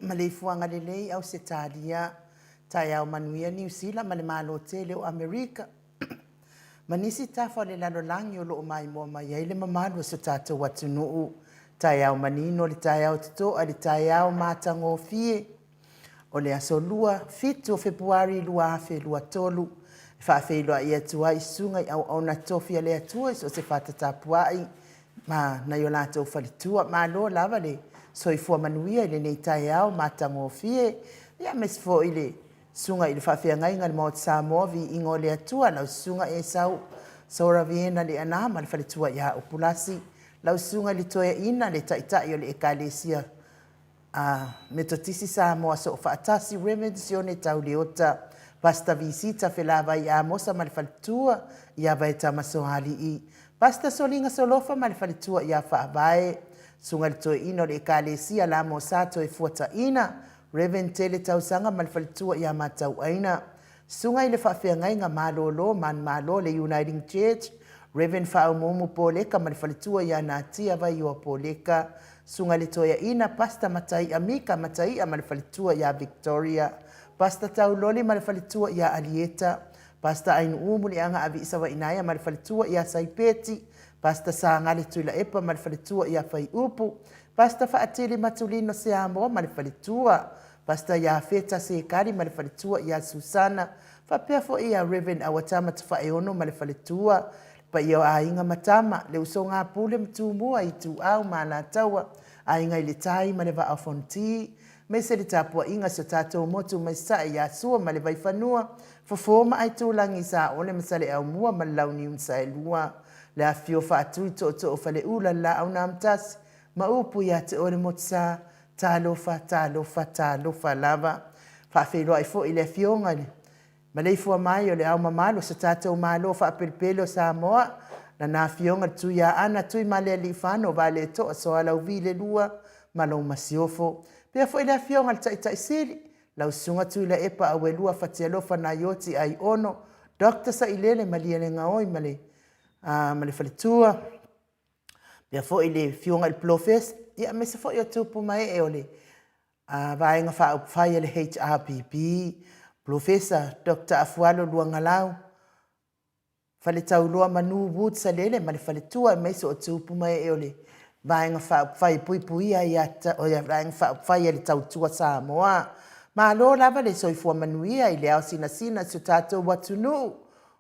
Maleifua ngalelei au se talia tai au manuia New Zealand ma le malo tele o Amerika. Manisi tafa le lalo langi o loo mai mua mai ai le mamalu so tatou watu nuu tai au manino le tai au tito a le tai au matango fie o le aso lua fitu o Februari lua afe lua tolu whaafe loa ia tua i sunga i au na tofi a le atua so se whatatapuai ma na yo latou whalitua ma lo lava le so i fua manuia ile nei tai au matango fie ia mes fo ile sunga ile whaafea ngai ngani maot Samoa vi ingo le atua lau sunga e sau saura viena le anama le whalitua ia upulasi lau sunga le toia ina le taitai o le ekalesia metotisi Samoa so whaatasi remensione tau leota pasta visita felava ia mosa ma le whalitua ia vai tamasohali i pasta solinga solofa ma le whalitua ia whaavae sunga le toi ino le ekalesia la mo sato e fuata ina Reverend Tele tausanga ma le whalitua ia matau aina sunga i le whaafea ngai ngā malolo man malo le Uniting Church Reverend Whaumomu Poleka ma le whalitua ia nā tia vai ua Poleka sunga le toia ina pasta matai amika matai a ma le whalitua ia Victoria pasta tau loli ma le whalitua ia Alieta pasta ainu umu le anga avi isawa inaya ma le whalitua ia Saipeti pasta sa ngale tuila epa ma le whalitua ia Whai Upu pasta whaatili matulino se amo ma le whalitua pasta ia Feta se kari ma le whalitua ia Susana whapea fo ia Reverend Awatama te whaeono ma le whalitua pa ia a inga matama le uso ngā pule mtu mua i tu au ma la taua a inga i le tai ma le wa afonti me se le tapua inga so tatou motu mai sa ia sua ma le vai whanua fofoma ai tūlangi sa ole masale au mua ma launi unsa e lua le a fio whaatui to o whale ula la au na amtasi ma upu ia te ore motsa talofa lava whaafeloa i fo i le fionga le Maleifua mai o le au mamalo sa tatou malo whaapelpelo Samoa na nā fionga tui a ana tui male li whano vale to so alau vi le lua malo masiofo pia fo i le fionga le tai siri lau sunga tuila epa awelua fatialofa na yoti ai ono Dr. sa ilele maliele ngaoi male falitua pia fo ile fionga il plofes ia me se fo yo tupu mai e ole vaenga fa upfai le HRPP Professor Dr. Afualo Luangalau fale taulua manu wut sa lele male falitua me so tupu mai e ole vaenga fa upfai pui ia o ia vaenga fa upfai le tautua Samoa ma lo lava le soifua manuia i le au sina su tatou watunu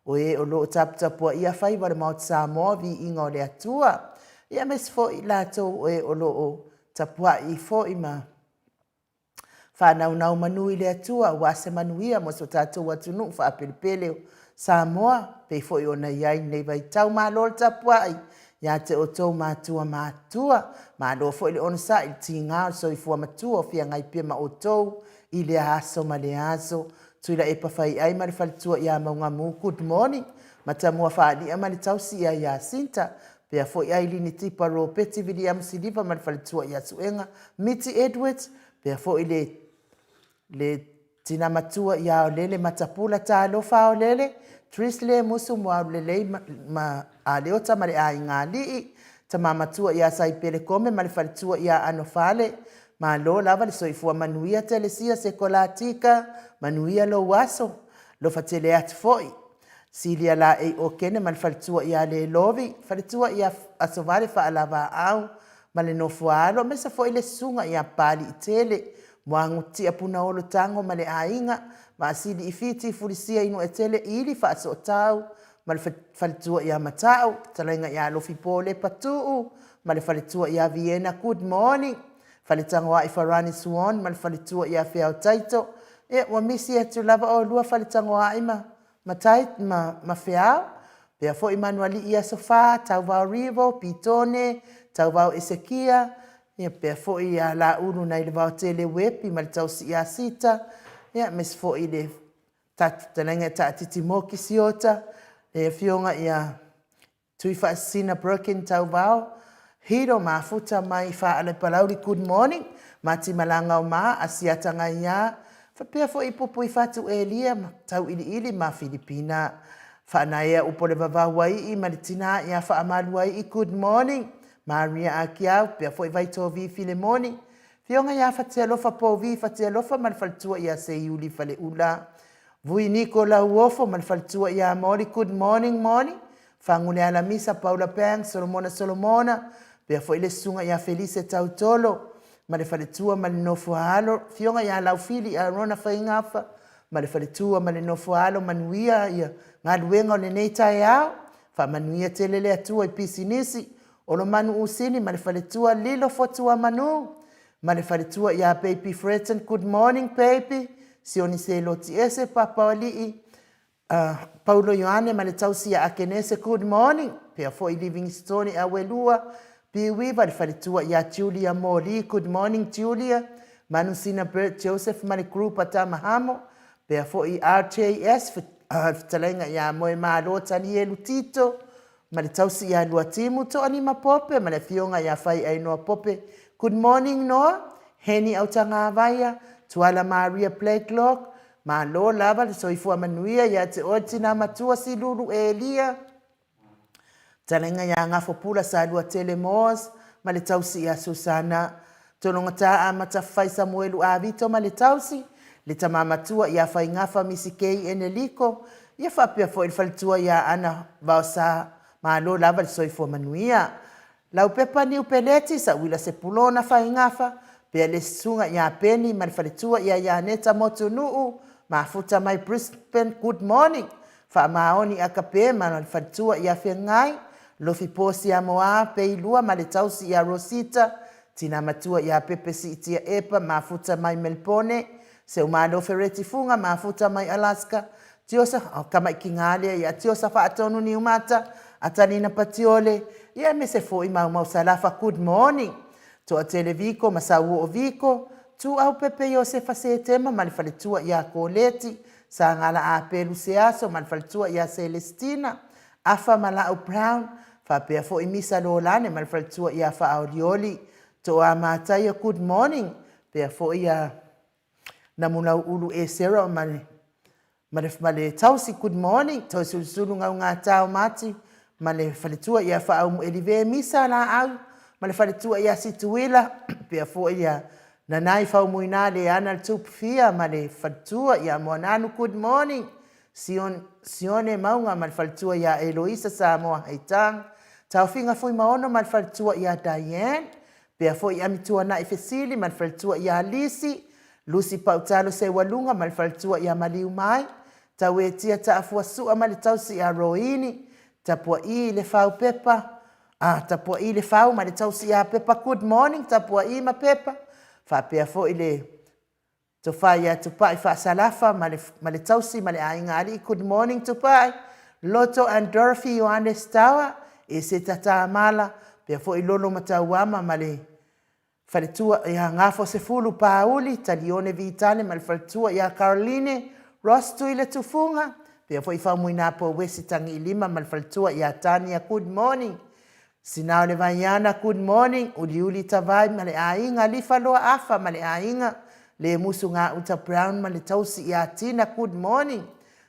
o e o lo tapua ia fai wale maut Samoa vi inga o le atua ia mes fo i latou e o lo o tapua i fo i ma whanau manu i le atua wa se manuia mo su tatou watunu fa apelipele Samoa pe fo i ona iai nei vai tau ma lo tapua i ia te o tau matua ma lo fo i le ona sa i tinga soifua matua o fia ngai pia ma o tau i le aso ma le aso tuila e pawhai ai ma le whalitua ia maunga mu good morning ma ta mua whaani ma le tausi ia sinta pia fo i ai lini tipa ro peti vidi am siliva ma le whalitua ia suenga Miti Edwards pia fo i le tina matua ia o lele matapula ta alofa o lele Trisle musu mua lelei ma a leota ma le a inga lii ta mamatua ia sai pele kome ma le whalitua ia anofale ma lo lava le soifua manuia telesia se kolatika manuia lo waso lo fatele at foi silia la e o kene mal faltua ia le lovi faltua ia asovale fa alava au ma le nofualo mesa foi le sunga ia pali tele moangu tia puna olo tango ma le ainga ma sili ifiti fulisia inu etele ili fa so tau mal faltua ia matau talenga ia lo fipole patu ma le faltua ia Vienna good morning falitangoa i Farani Suon mal falitua ia fea taito e wa misi atu lava o lua falitangoa ima matait ma fea pea fo Emmanuel ia sofa tau vau Rivo Pitone tau vau Esekia ia pea fo ia la unu na ile vau tele wepi mal tau si ia sita ia mes fo ile talenga tati moki siota e fionga ia tuifa sina broken tau vau Hiro mafuta mai fa ale palauri good morning mati malanga o ma asiata ngaia fa pia fo ipupu ifatu elia tau ili ma Filipina fa naia upole baba wai I malitina ia fa amalu ai good morning Maria akia pia fo vai to vi Filemoni fionga ia fa telo fa po vi fa telo fa mal faltua ia se yuli fale ula vui Nicola uofo mal faltua ia mori good morning fa ngule ala misa Paula Pang Solomona pea foi le sunga ia Felice Tautolo ma le faletua ma le nofualo fionga ia laufili a rona whaingafa ma le faletua ma le nofualo manuia ia ngā luenga o le nei tae au fa manuia telele atua I pisinisi o lo manu usini ma le faletua lilo fotua manu ma le faletua ia Baby Freton good morning baby sioni se loti ese papa olii Paulo Ioane ma le tausia akenese good morning pea foi Livingstone a welua Piwi va falitua ia Julia Mori good morning Julia Manusina Bert Joseph mali group ata mahamo pe fo I RJS talenga ia moe malo tali e lutito mali tausi ia luatimu to ani mapope mali fionga ia fai ai no pope good morning no Heni autanga vaya tuala Maria Playclock ma lo lava le soifua manuia ia te otina matua silulu Elia talenga ia ngafo pula sa lua telemos ma le tausi ia Susana tonongata a matafai Samuelu a Vito ma le tausi le tamamatua ia fai ngafa misikei eneliko ia fapia fo il faltua ia ana vausa ma lo lava le soifua manuia lau pepa ni upeleti sa wila se pulona fai ngafa pe le sunga ia peni ma le faltua ia neta motunuu ma futa mai Brisbane good morning fa maoni akape ma le faltua ia fengai Lofi posi a moa pe lua ma le tausi ia Rosita tina matua ia pepe si itia epa mafuta mai Melbourne se umano fereti funga mafuta mai Alaska tiosa kama kingalia ia tiosa fa atonu ni umata atanina patiole ia me se foi mau salafa good morning to a televiko masau o viko tu au pepe yo se fase tema mal faletua ia koleti sa ngala a pelu seaso mal faletua ia Celestina afa mala o brown fa pe fo imisa lo lane mal faletua ia fa audioli to a mata ia good morning pe fo ia na mula ulu e sera male tausi good morning to sulu nga tau mati male faletua ia fa au elive misa la au male faletua ia situila pe fo ia na nai fa muina le ana tup fia male faletua ia monanu good morning sione maunga male faletua ia Eloisa Samoa haitang tau finga foi maono male faletua ia Diane pe fo ia mitua na ifesili male faletua ia Lisi Lucy Pautalo se walunga male faletua ia Maliu mai tau e tia ta afuasua male tausi a Roini tapua i le fau pepa tapua i le fau male tausi a pepa good morning tapua i ma pepa fa pea fo ile to fa ia to pai fa salafa male tausi male ainga ali good morning to pai Lotto and Dorothy Yohanes Tower e se tata mala pea fo i lolo matauama male faletua ia ngafo se fulu pauli talione vitale male faletua ia Caroline Ross tuile tufunga pea fo i fa muina po wesi tangi lima male faletua ia Tania good morning sinao le vaiana good morning uliuli tavai male ainga lifaloa afa male ainga le musu nga uta brown male tausi ia Tina good morning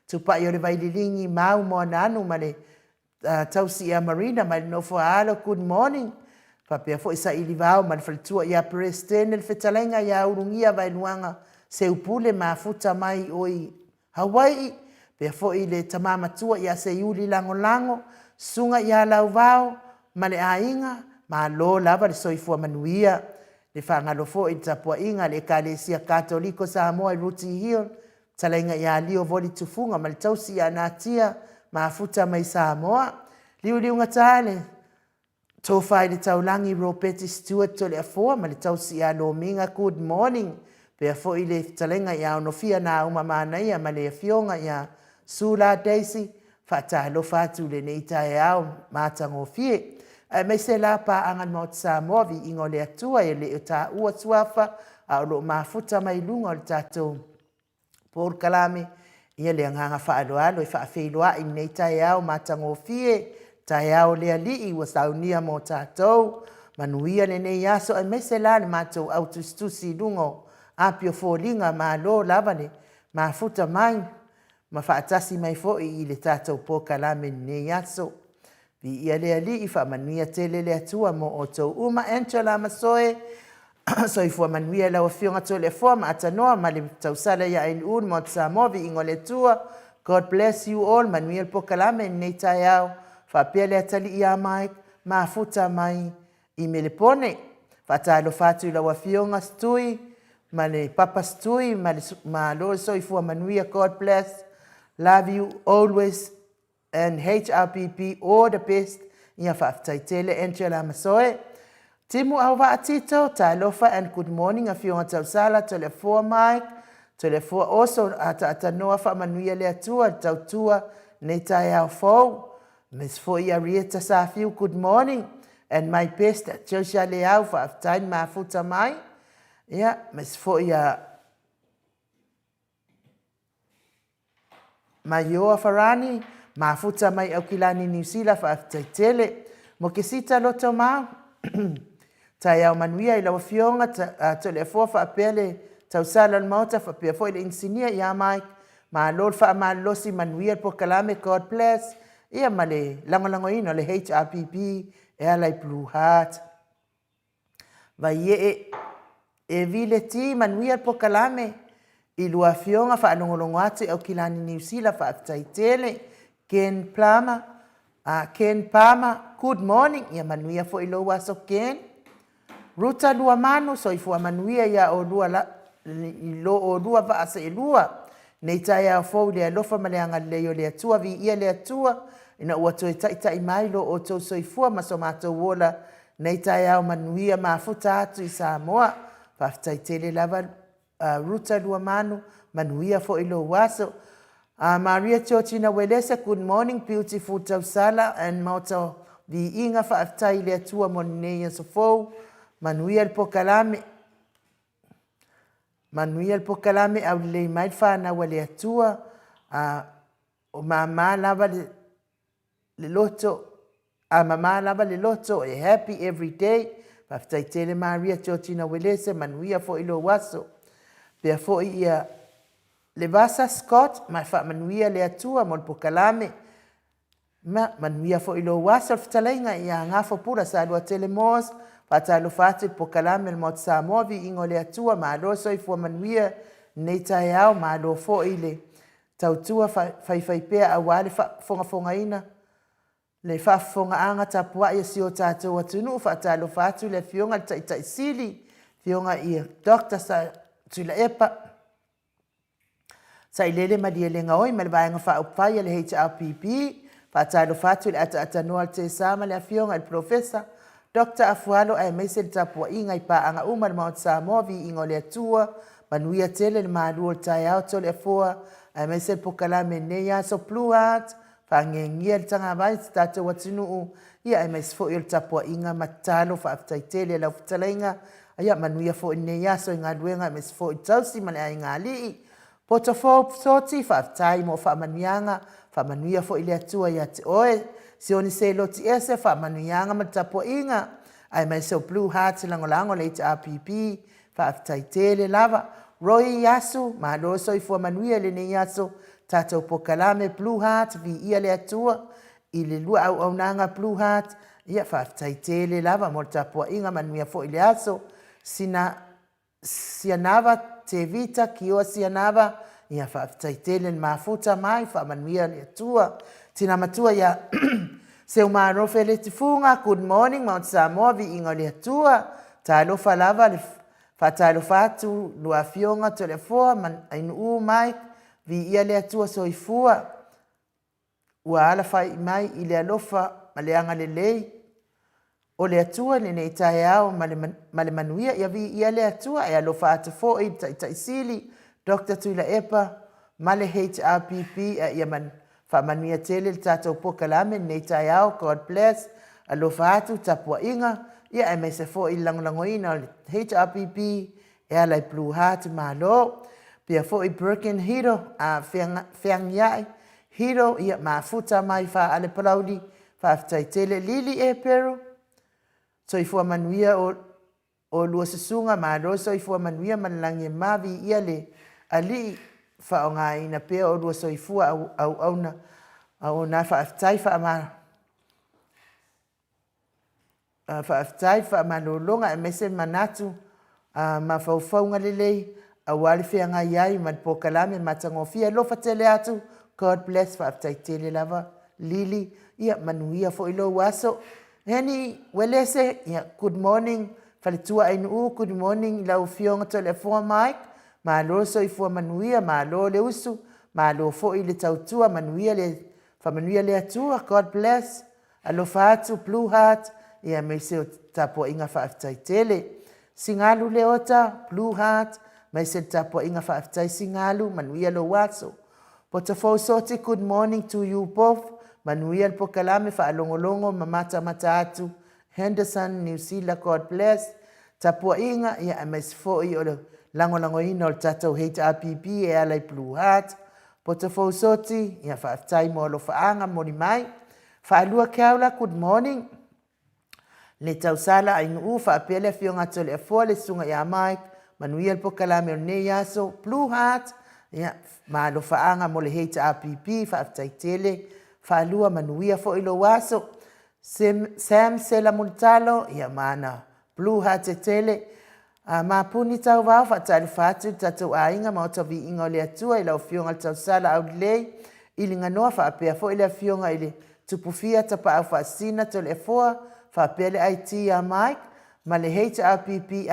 tupa yo le vaililingi mau mo nanu male tausi ia Marina male nofo alo good morning pa pea fo isa ilivao male faletua ia Preston le fetalenga ia urungia vailuanga se upule mafuta mai oi Hawaii pea fo i le tamama tua ia se yuli lango lango sunga ia lauvao male ainga ma lo lava le soifua manuia le whangalo fo i tapua inga le kalesia katoliko Samoa i Ruti Hill talainga ia lio voli tufunga ma le tausi ia natia ma futa mai Samoa liu ngatale tofai le taulangi Robert Stewart to le afoa ma le tausi ia Lominga good morning pea fo i le talainga ia onofia na umamana ia ma le fionga ia Sula Daisy fatalo fatu le neita e au matango fie mai se la pa angan mo Samoa vi ingo le atua e le ta ua suafa a lo mafuta mai lunga o le tatou por kalame ia le nganga faaloalo e faafeiloa i nei taeao matagofie taeao le alii ua saunia mo tatou manuia lenei aso e mai se la le matou autustusi lugo apio foliga malo lava le mafuta mai ma faatasi mai foʻi i le tatou pokalame lenei aso ia le alii faamanuia tele le atua mo outou uma Angela Masoe soifua manuia lau afioga tole afoa ma atanoa ma le tausala ia ainuulu mo Samoa viigo le atua God bless you all manuia le pokalame lenei taeao faapea le atalii a Mike mafuta mai i melepone faatalofa atu i lau afioga stui ma le papa stui ma lo le soifua manuia God bless love you always and HRP all the best ia faafetaitele Angela Masoe timu au vaatito talofa and good morning afioga tausala tole afoa Mike tole afoa also atanoa faamanuia le atua le tautua nei taeao fou Miss Foy Arieta Safiu good morning and my best at Josia Leao faafetai mafuta mai ia Miss Foy Mayoa Farani mafuta mai au kilani New Zealand faafetaitele mo ke sita loto mau taeao manuia i lau afioga tole afoa faapea le tausala le maota faapea foʻi le insinia ia Mike malo le faamalolosi manuia le pokalame God bless ia ma le lagolagoina le HRPP e ala i Blue Heart vaie e vile ti manuia le pokalame i lua afioga faalogologo atu i au kilani New Zealand faafetaitele Ken Palmer good morning ia manuia foʻi lou aso Ken Ruta lua manu soifua manuia ia o lua o lua vaaseʻelua nei taeao fou le alofa ma le agalelei o le atua viia le atua ina ua toe taʻitaʻi mai lo outou soifua ma so matou ola nei taeao manuia mafuta atu i Samoa faafetaitele lava Ruta lua manu manuia foʻi lou aso Maria Georgina Welesa good morning beautiful tausala and maota viiga faafetai le atua mo lenei aso fou manuia le pokalame au lelei mai le fanaua le atua o mamā lava le loto mamā lava le loto e happy every day faafetaitele Maria Georgina Welesa manuia foʻi lou aso Pea fo'i ia le vasa Scott mai whaamanuia le atua mo le pokalame. Manuia fo'i lo wasa fitalainga ia ngafo pura sa lua telemos whatalo fatu le pokalame le mot Samoa vi ingo le atua ma lo soi fua manuia nei tae au ma lo fo'i le tautua whaiwhaipea a wale fonga ina. Le whafonga anga tapua ia si o tātou atunu whatalo fatu le fionga le taisili fionga ia Dr. sa tula epa. Sa ilele madielenga oi ma le vaenga whaupaya le HRPP whatalo fatu le ata noa te sama le fionga le profesa Dr. Afualo ai meise le tapua inga i paanga uma le Mount Samoa vi ingo le atua manuia tele le maadua le tai au to le afua ai meise le pokalame nei aso Blue Heart whangengia le tanga vai tātou watunuu ia ai meise fo i le tapua inga matalo whaaftaitele lau fitalainga ia manuia fo i nei aso i ngā luenga ai meise fo i tausi male ai ngā lii poto fo soti whaaftai mo whaamanianga whaamanuia fo i le atua ia te oe si oni se loti ese whaamanuianga ma tapua inga ai meise o Blue Heart langolango le HRPP whaaftaitele lava Roy Yasu, ma loso i fua manuia le ne yaso, tātou pokalame Blue Heart, vi ia le atua, i le lua au nanga Blue Heart, ia whaaftaitele lava, mo tapua inga manuia fo i le aso, sianava te vita, ki oa sianava, ia whaaftaitele le mafuta mai, wha manuia le atua, tina matua ia, se umarofe le tifunga, good morning, Mount Samoa, vi inga le atua, tā lofa lava le whatalo fatu, lua fionga to le foa, man ainu mai, vi ia le atua soifua, ua ala fai mai i le alofa, ma le anga le lei, o le atua ni nei tae au, ma le manuia, ia vi ia le atua, e alofa atu fo i taisili, Dr. Tuila Epa, ma le HRPP, ia man, fa manuia tele le tātou pokalame, nei tae au, God bless, alofa atu, tapua inga, ia e mese fo i langolangoina o le HRPP e alai Blue Heart malo. Pia fo i Birkin Hiro a whiangiai. Hiro ia mafuta mai wha ale palaudi wha aftaitele lili e pero. So i fua manuia o lua sasunga malo. So i fua manuia manlangi mavi ia le ali wha o ngā ina pia o lua so i fua au na wha aftai wha amara. Whaaftai whaamalolonga e mese manatu ma whauwhaunga lelei a wale whianga iai ma pokalame matangofia lofa tele atu God bless whaaftai tele lava lili ia manuia fo ilo waso heni welese ia good morning whaletua ainu good morning lau fionga tole fua Mike ma lo so i fua manuia ma lo le usu ma lo fo i le tautua manuia le whamanuia le atua God bless alofa atu Blue Heart ia me se o tapua inga whaaftai tele. Singalu leota, Blue Heart, me se tapua inga whaaftai singalu, manuia lo waso. Potafo sote, good morning to you both. Manuia el pokalame whaalongolongo, mamata matatu. Henderson, New Zealand, God bless. Tapua inga, ia me se fo i o langolango ina o tatou HRPP e alai Blue Heart. Potafo sote, ia whaaftai mo lo whaanga mori mai. Whaalua keaula, good morning. Le tausala ai nuu whaapele fionga tole a fua le sunga ia Mike, manuia el pokalame o nei aso, Blue Heart, ia ma lo whaanga mo le HRPP, whaaftaitele, whaalua manuia fo ilo waso, Sam Sela Multalo, ia mana Blue Heart e tele, ma puni tau wau, whaatale whatu, tatou a inga, ma ota vi inga o le atua, ila o fionga le tausala au lei, ili nganoa whaapea fo ila fionga ili tupufia tapa au whaasina tole a fua, whapele IT a Mike, ma le HRPP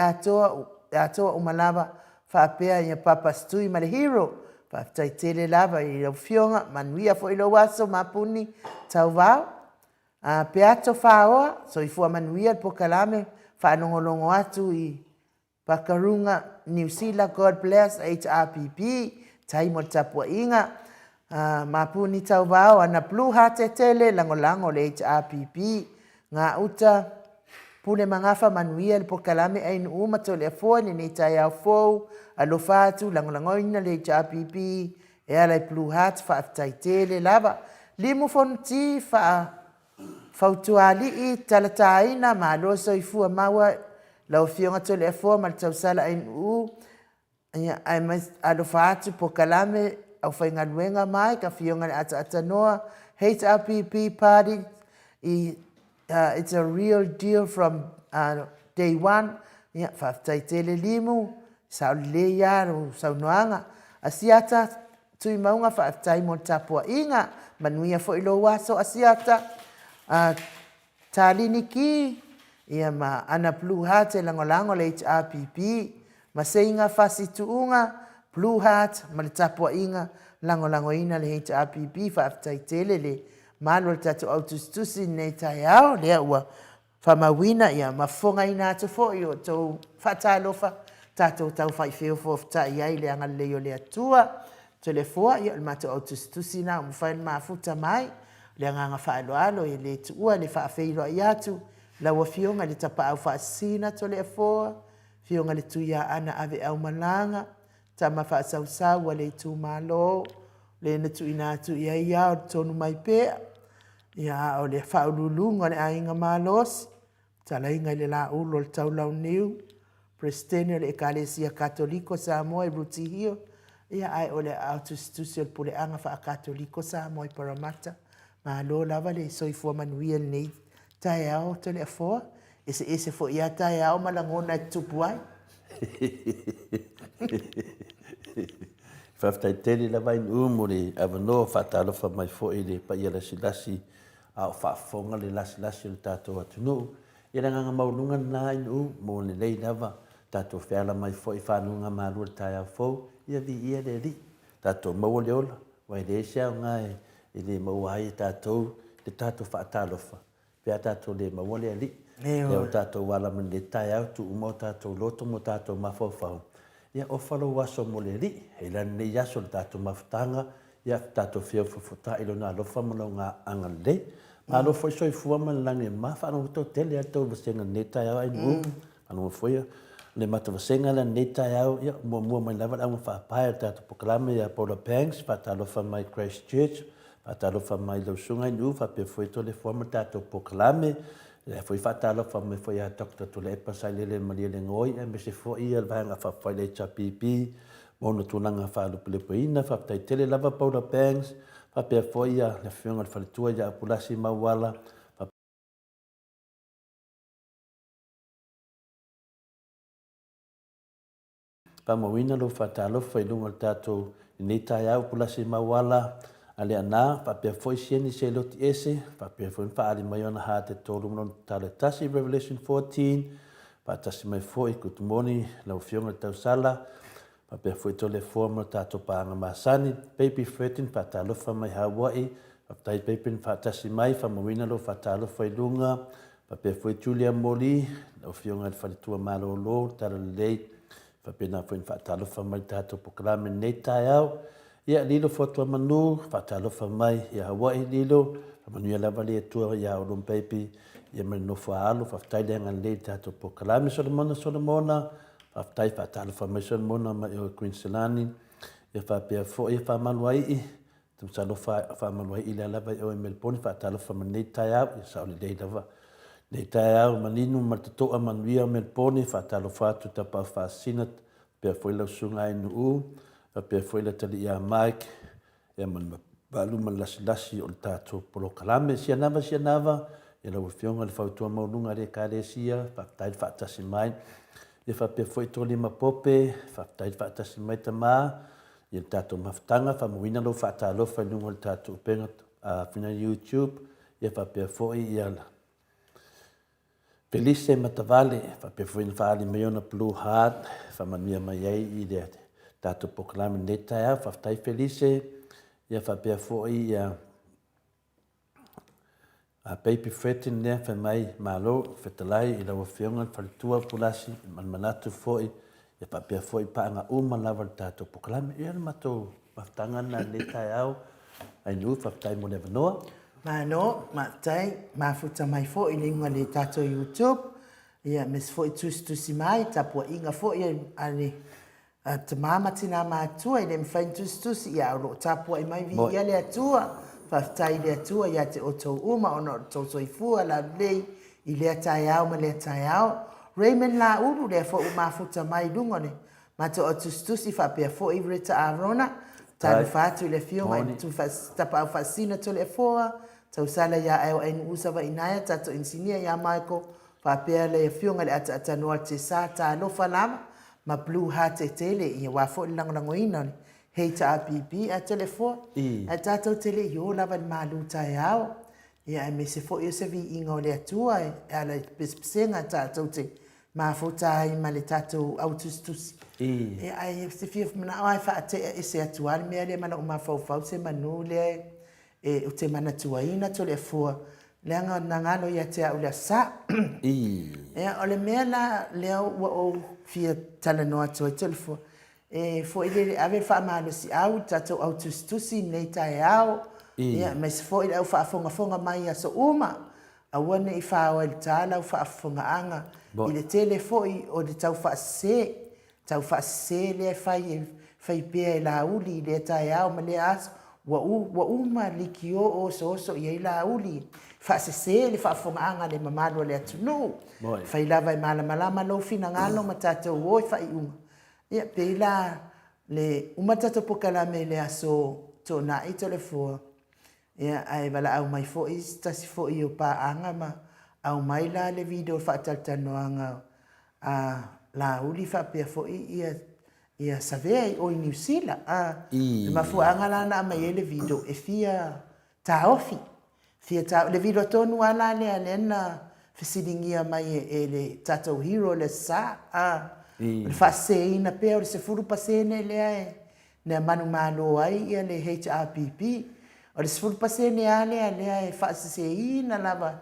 atoa umalava whapea ia papa stui ma le hero, whaftaitele lava i au fionga, manuia fo ilo waso mapuni tau vau, pe ato whaoa, so i fua manuia pokalame, whanongolongo atu i Pakarunga, New Zealand, God bless, HRPP, taimo tapua inga, mapuni tau vau, ana Blue Heart e tele, langolango le HRPP, ngā uta pune mangafa manuia le pokalame ai nu umato le afua ni nei tai au fou alofatu langolangoina le HRPP e alai Blue Heart whaaftaitele lava limu fonti fautuali i talataina ma loso i fua maua lau fionga to le afua ma le tausala ai nu Ia ai mai alofatu po kalame au whainga luenga mai ka whionga le ata noa HRPP party it's a real deal from day one. Ia whaftai tele limu sao le yaru sao noanga asiata tui maunga whaftai mo tapua inga manuia fo ilo waso asiata talini ki ia ma ana blue heart e langolango le HRPP ma seinga fasi tuunga blue heart ma le tapua inga langolango ina le HRPP whaftai tele le malo le tatu autustusi nei tai au lea ua whamawina ia mafonga ina atu fo i o tau whatalofa tatou tau whaifeo fo ftai ai le anga leo le atua to le foa ia le mato autustusi na umwhain mafuta mai le anga whaaloalo i le tuua le whaafeiro i atu la ua fionga le tapa au whaasina to le foa fionga le tuia ana ave au malanga tama whaasau wa le tu malo le na tu ina atu ia ia o tonu mai pea ia o le whaululunga le ainga malos tala inga le la ulo le tau lau niu Prestene le Ekalesia Katoliko Samoa i Rutihio ia ai o le autustusio le pule anga wha Katoliko Samoa i Paramata ma lo lava le soifua manuia nei tai au to le afoa ese fo ia tai au malangona tupu ai Whaftai tele la vai umu le avanoa whatalofa mai fo i le pa ia lasi au whaafonga le lasi le tātou atunu. Ia nganga maulunga nā inu mo le lei lava tātou whiala mai fo i whanunga marua le tai au fo ia vi ia le ri. Tātou maua le ola, wai le sia o ngai i le maua hai tātou le tātou whaatalofa. Pea tātou le maua le ri. Leo tātou wala man le tai au tu umau tātou loto mo tātou mawhau. Ia o whalo waso mo le ri, hei lani ne yaso le tātou mawhtanga, ia tātou whiau whawhata ilo nā lofa mana ngā anga le. Ma lofa i soi fua man langi ma whanau tau tele a tau wasenga ne tai au ai ngu. Anu mawhia, le mata wasenga la ne tai au, ia mua mai lava au whaapaya tātou pokalame ia Paula Panks, whatalofa mai Christchurch, whatalofa mai Lausunga i ngu, whapea fueto le fuama tātou pokalame, le foi fatalo fa me foi a doctor to le pasai le malia le ngoi e me se foi ia va nga fa foi le HRPP mono tunanga fa lu plepoina fa tai tele lava Paula Panks fa pe foi ia le fiona fa tua ia pulasi mawala pa mawina lo fatalo fa lunga tato ni tai au pulasi mawala ale ana pa pe foi sieni se lo ese pa pe foi fa ali mai ona ha te tolu non tale tasi Revelation 14 pa tasi mai foi good morning la fiona tau sala pa pe foi tole forma tato pa nga masani baby 13 pa talo fa mai Hawaii pa tai baby fa tasi mai fa mawina lo fa talo fa lunga pa pe foi Julia Moli la fiona fa tua malo lo tale late fa pe na foi fa talo fa mai tato program nei tai au ia lilo foto manu fatalofa mai ia Hawaii lilo manu ia lava le tua ia o lum baby ia manu faalu fatai le ngale tato pokalami Solomona fatai fatalofa mai Solomona mai o Queenslandi ia fa pe fo ia fa manuai tu salofa fa manuai ia lava o Melbourne fatalofa mai tai au ia sa le lava le tai au maninu matato manuia Melbourne fatalofa tu tapa fasina pe foi la sunga inu pe foi la tali ia Mike e man balu man lasi o tato polo kalame sia nava e la fionga le fautua maununga le kalesia fa tai fa tasi mai e fa pe foi toli mapope fa tai fa tasi mai tama e tato maftanga fa muina lo fa talo fa nunga tato penga a fina YouTube e fa pe foi ia Felice Matavale fa pe foi fa ali meona blue heart fa mania mai ai i tato poklame neta ya faftai felice ia fa pe foi ia a baby fetin ne fa mai malo fetalai ila wa fionga fa tua pulasi manatu foi ia fa pe foi pa nga lava tato poklame ia mato maftanga na neta ya ai nu faftai mo never know Mano, matai, mafuta mai fo i linga le tato YouTube. Ia mes fo i tusi mai, tapua inga fo i ani te mama tina mātua i le mwhain tusi ia oro tapua i mai vi ia le atua. Whaftai le atua ia te oto uma ono tau soifua la lei i le atai au ma le atai au. Raymond la uru le fo u mafuta mai lungone. Mato o tustusi whapea fo i reta arona. Tanu whātu le fionga i tu tapa au whasina to le foa. Tau sala ia eo ainu usawa inaya tato insinia ia Michael. Whapea le fionga le ata noa te sa ta lofa lama. Ma blue heart e tele i wafo i langolango ina. HRP a tele foa. A tato tele i o lava ni malu tai au. Ia e me se fo i se vi inga o le atua e ala pispisenga tato te. Ma fota i ma le tato autustusi. E ai se fia mana ai fa te e se atuari me le mana o ma fau se manu le e o te mana tuaina to le fo le anga nangalo ia te au le sa e o le me la le o fia tala no atu te le fo e fo ile ave fa ma le si au tato autustusi nei tai au ia me se fo ile au fa fonga mai a so uma a wane i fa o le tala au fa fonga anga ile telefoi o le tau fa se tau fa se le fai pe la uli le tai au ma le as wa uma likio o so ia la uli fa se le fa fonga anga le mamalo le atunu fai lava i malama lo fina ngalo matata o fai uma ia pe la le uma tata pokala me le aso to na i telefo ia ai bala au mai fo is tasi fo i o pa anga ma au mai la le video fa taltanoanga a la uli fa pe fo ia save o New Zealand ma fu anga la na mai le video e fia taofi fia ta le video tonu ala le na fisilingia mai e le tato hero le sa le fa se ina pe o se furu pasene le ne manu malo ai ia le HRPP o le furu pasene ale e fa se ina lava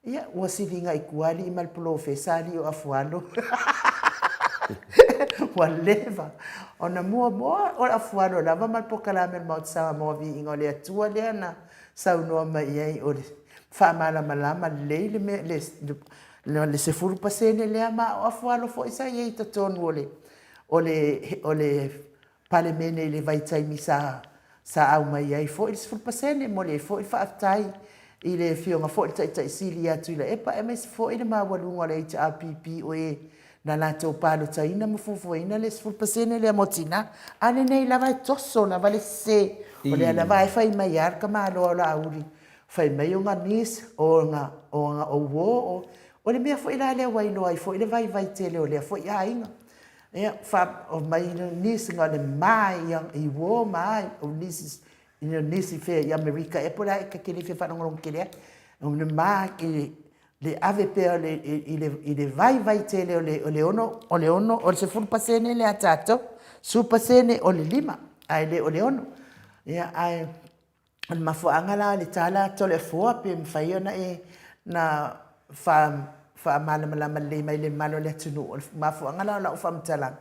ia ua silinga i kuali i malpolo fesali o afualo. Ua leva. Ona mua o afualo lava malpokala me maut Samoa vi ingo le atua lea na saunoa mai ai o le whamala malama leile me le se furu pasene lea ma o afualo fo isa iei tatonu o le pale mene le vaitaimi sa au mai ai fo i se furu pasene mo le fo i whaatai i le fionga fo i tai sili atu i le epa MS fo i le mawalunga le HRPP o e na lato palo taina mafufuina le sfulpasene le motina ane nei lava e tosso lava le se o le lava e fai mai arka malo la auri fai mai unga nis o le mea fo i la le wailo ai fo i le vai tele o le fo i ainga e fa o mai nis nga le mai i wo mai o nis ina nisi fe i Amerika e pola e kakele fe whanongorong kele o le maa ki le ave pe i le vai tele o le ono o le se fulu pasene le atato su pasene o le lima ai le o le ono ia ai o le mafuanga la le tala to le fua pe mwhai ona e na fa malama le mai le malo le tunu o le mafuanga la o whamtalang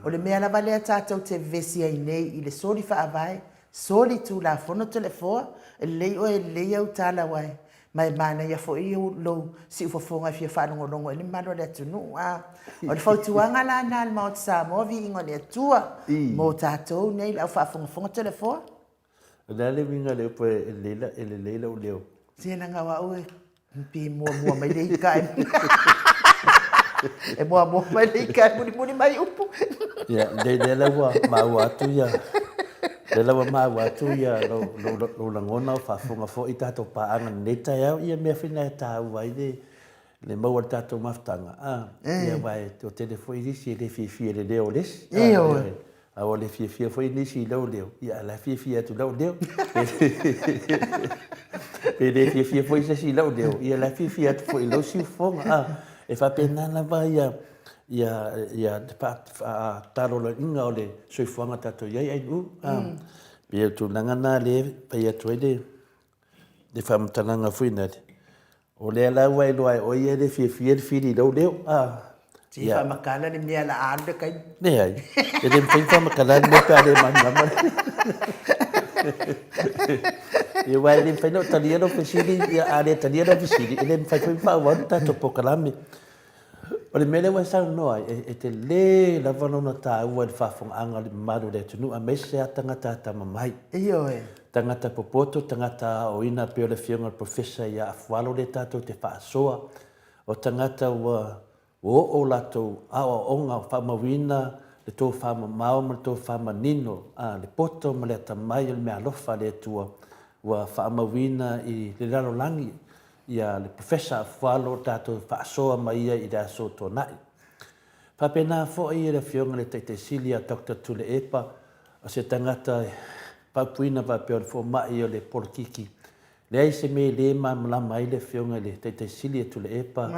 o le mea lava le atato te vesi ai nei i le soli wha avai soli tu la fono telefoa le o le au tala wai mai mana ia fo i lo si ufafonga fia whanongolongo le malo le tunu o le fautuanga la na le maot Samoa vi ingo le tua mo tatou nei la whafonga telefoa le le winga le po e leila o leo sina nga wa ue mpi mua mai le ikai e mua mai le ikai muni mai upu ya le la wa ma wa tu ya le lawa ma watu ia lo langona fa fonga fo i tato pa anga neta ia me fina ta vai le mau tato maftanga ia vai to telefone si le fi le leo les a o le fi fo ni si leo ia la fi tu leo pe le fi fo si leo ia la fi tu fo lo si fonga e fa pena la vai ia de pat talo le inga ole soi fuanga tato ia ai ia tu nangana le pa ia tu de fam tananga fuina o le la wai lo ai o ia de fi lo leo ti fa makala ni mia la ande kai ne ai e de fa makala ni pa de man ia wai de fa no taliano fisili ia ale taliano fisili e de fa wa tato pokalami o le mele wa sa no e te le la vano na ta ua le fafong anga le maru le tunu a mese a tangata ta mamai tangata popoto tangata o ina pe o le fionga professor ia afualo le tato te whaasoa o tangata ua o lato a o onga whamawina le tō whamamao ma le tō whamanino, le poto ma le atamai o le mea alofa le atua, wa whaamawina i le ralolangi, ia le profesa fualo tātou whaasoa mai ia i le aso tō nai. Whapena fo i le fionga le teite silia Dr. Tule Epa, o se tangata paupuina wapeo le fo mai o le polkiki. Le ai se me le malama ai le fionga le teite silia Tule Epa,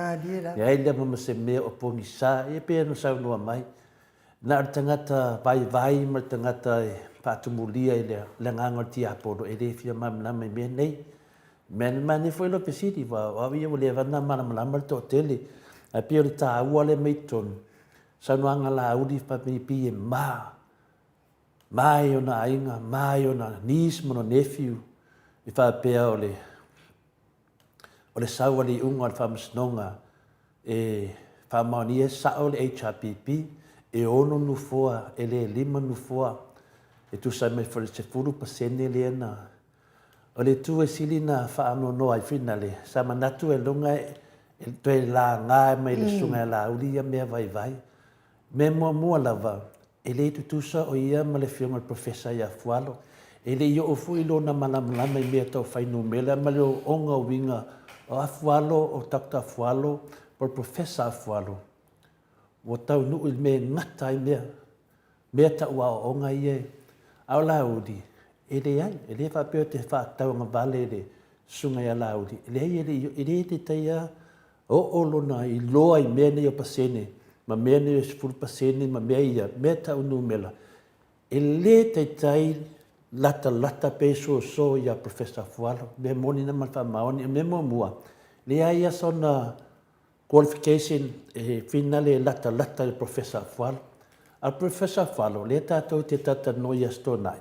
le ai le mama se mea o pongi sa, e pia no sau noa mai. Na ar tangata vai ma tangata patumulia i le ngangor ti aporo, e le fia malama i mea nei. Men mani foi lo pesiti wa ia le vana malama to tele, a pia le ta ua le meiton. Sanuanga la udi pa pi mai ona ainga, mai ona nis mono nephew, i fa pea o le saua li unga al whamasnonga, e whamaunia sa o le HRPP, e ono nufoa, e le 5 nufoa, e tu sa me fore se 10% le na. O le tu e sili na whaano no ai whina le, sa manatu e lunga e toe la ngā mai le sunga e la udi ia mea vai. Me mua lava, e le tutusa o ia ma le fionga le profesa ia fualo, e leio o fui lo na malamalama i mea tau whainu mele, ma le o onga winga o afualo, o takta afualo, o profesa afualo. O tau nuu i me ngata i mea ta ua o onga ia, au la udi, e le whapeo te whaataunga vale le sunga ia la udi, e le te teia o lona i loa i mea nei o pasene, ma mea ni e sifuru pasene, ma mea ia, mea ta unu mela. E le tai lata pe so ia professor fualo, mea moni na malfa maoni, mea mua. Le aia sona qualification e finale lata i professor fualo. Al professor fualo, le tātou te tata noia stonai.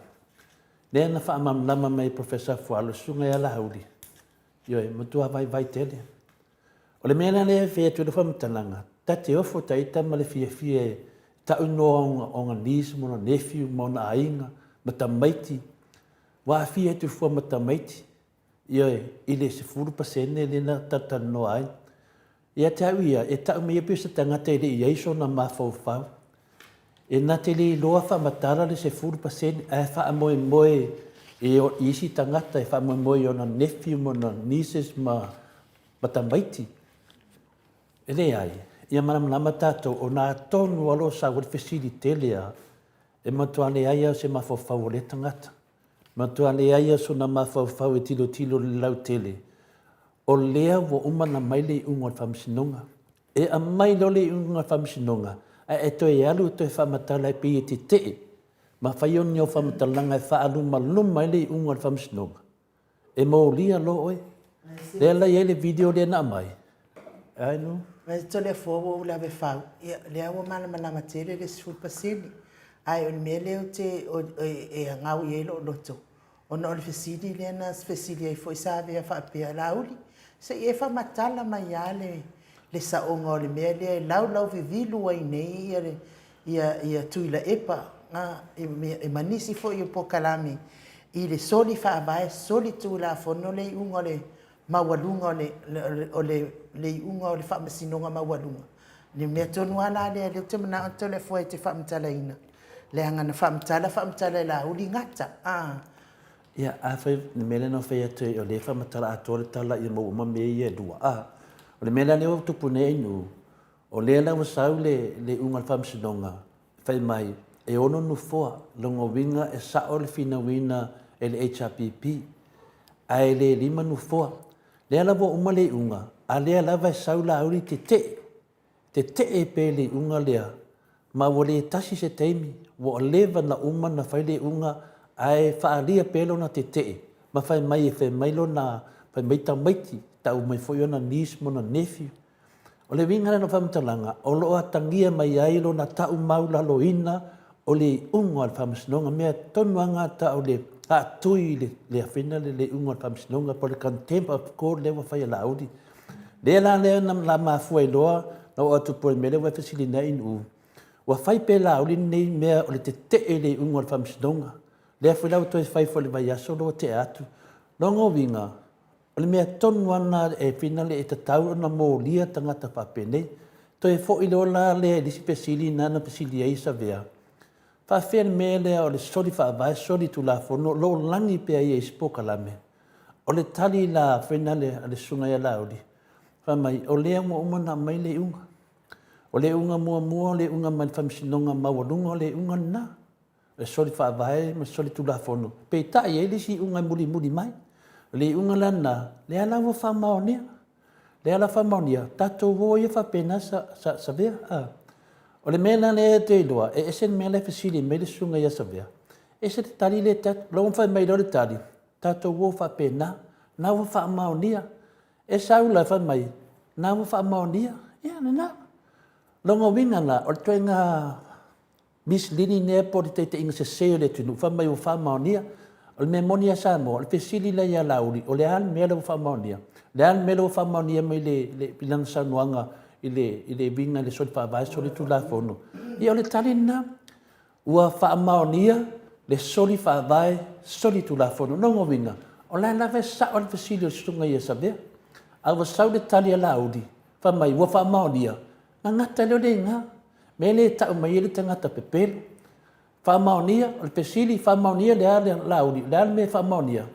Le na whaamamlama mai professor fualo, sunga ia la hauri. Ioi, matua vai tele. O le mea le whea tu le whamatananga, tate ofo taita ma le fia ta unoa o ngā nis mo na nephew mo na ainga ma ta maiti wa fia tu fua ma ta maiti ia i le 10% le na tata no ai ia tau ia e tau me pisa tangata le ia iso na mafau e na te le loa fa matara le 10% e fa moe e o isi tangata e fa moe o na nephew mo na nieces ma ta maiti e le ai ia manamana tātou o nā tonu alo sa wale fesiri telea e matua le aia se mawhawhau o le tangata. Matua le aia so na mawhawhau e tilo le lau tele. O lea wo umana mai le unga o whamsinonga. E a mai lo le unga o whamsinonga. E toi alu toi whamatala e pi e te te. Ma whaioni o whamatalanga e whaalu malum mai le unga o whamsinonga. E mo lia lo oe. Lea lai e le video le na mai. Ai no? Mas tole fogo o lave fau. Le awa mana matele le sful pasili. Ai on mele o te e ngau yelo loto. On o le fesili le na fesili ai foi save a fa pe lauli. Se e fa matala mai ale le sa o ngau le mele lau vivilu ai nei ia tuila epa nga e manisi foi o pokalami. I le soli fa vai soli tu la fono le ungole mawalunga o le unga o le whaamasinonga mawalunga. Ni mea tonu ana le te mana o le foi te whaamtala ina. Le hangana whaamtala la uli ngata. Ia, a whai, ni mele no whai atu o le whaamatala ato le tala i mo uma mea i e dua. O le mele leo tupune inu, o le lau sau le unga le whaamasinonga, whai mai, e ono nu foa, longo winga e sao le fina wina e le HRPP, ai le 5 nu foa. Lea lawa uma le unga, a lea lawa e saula auri te e pe le unga lea, ma wale tasi se teimi, wa lewa na uma na whai le unga, ai whaalia pelo na te, ma whai mai lo na, whai mai ta maiti, tau mai foi ona nis mo na nephew. O le wingara na whamatalanga, o loa tangia mai ailo na tau maula lo ina, o le unga al whamasinonga, mea tonuanga ta o le tui le awhina le unga whamsinonga po le contempt of court lewa whai ala audi. Le la na mafua iloa na o atu po le mele wa fasili na inu. Wa whai pe la audi nei mea o le te le unga whamsinonga. Le a whilau toi whai fo le vai aso lo te atu. Longo winga, o le mea tonu ana e whina le e tatau na mō lia tangata whapene. Toi fo iloa la le disi pesili nana pesili eisa vea. Whawhia me lea o le sori whaavai, sori tu la whono, lo langi pia ia i spoka la me. O le tali la whenale a le sunga ia lauri. Whamai, o lea mo umana mai le unga. O le unga mua, le unga mai whamsinonga mawarunga, o le unga na. Le sori whaavai, ma sori tu la whono. Pei tai e le si unga muri mai. Le unga lana, le ala wa whamaonia. Le ala whamaonia, tatou wo ia whapena sa vea. O le mena le te iloa, e ese mea le fasili me le sunga ia sa vea. Ese te tali le tatu, lo mwhai mai le tali. Tatou wo whapena, na wa whamaonia. E saula whai mai, na wa whamaonia. Ia, nena. Longa wingana, o toi ngā misleading ne po te inga se seo le tunu, whai mai wa whamaonia. O le memonia Samoa, o le fasili la ia lauri, o le an mea le wa whamaonia. Le an mea le wa whamaonia mai le pilanga sanuanga, i le vinga le sori whaavai, sori tu la whono. Ia o le tali na, ua whaamaonia, le sori whaavai, sori tu la whono, nongo vinga. O la lawe sa o le fasili o sunga ia sabea. Awa sau le tali a lauri, whamai, ua whaamaonia. Nga ngata leo le ngā, me le tau mai le tangata pepelo. Whaamaonia, o le fasili whaamaonia le ale lauri, le ale me whaamaonia.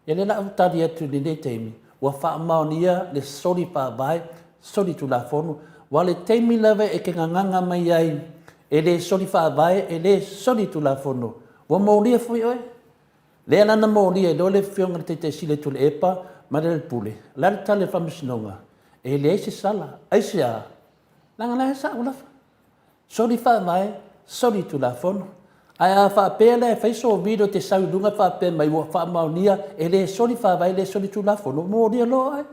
Ia le lau tali atu le le teimi, ua whaamaonia le sori whaavai, sori tu la whono. Wale teimi lawe e ke nganganga mai ai, e le sori whaavai, e le sori tu la whono. Wa maulia fui oi. Le anana maulia, lo le whionga te sile tu le epa, ma le pule. La le tale whamisinonga. E le eise sala, eise a. Langa la sa ulafa. Sori whaavai, sori tu la whono. Ai a whaapea le whaiso o video te saudunga whaapea mai wa whaamaunia, e le sori whaavai, le sori tu la whono. Maulia lo ai.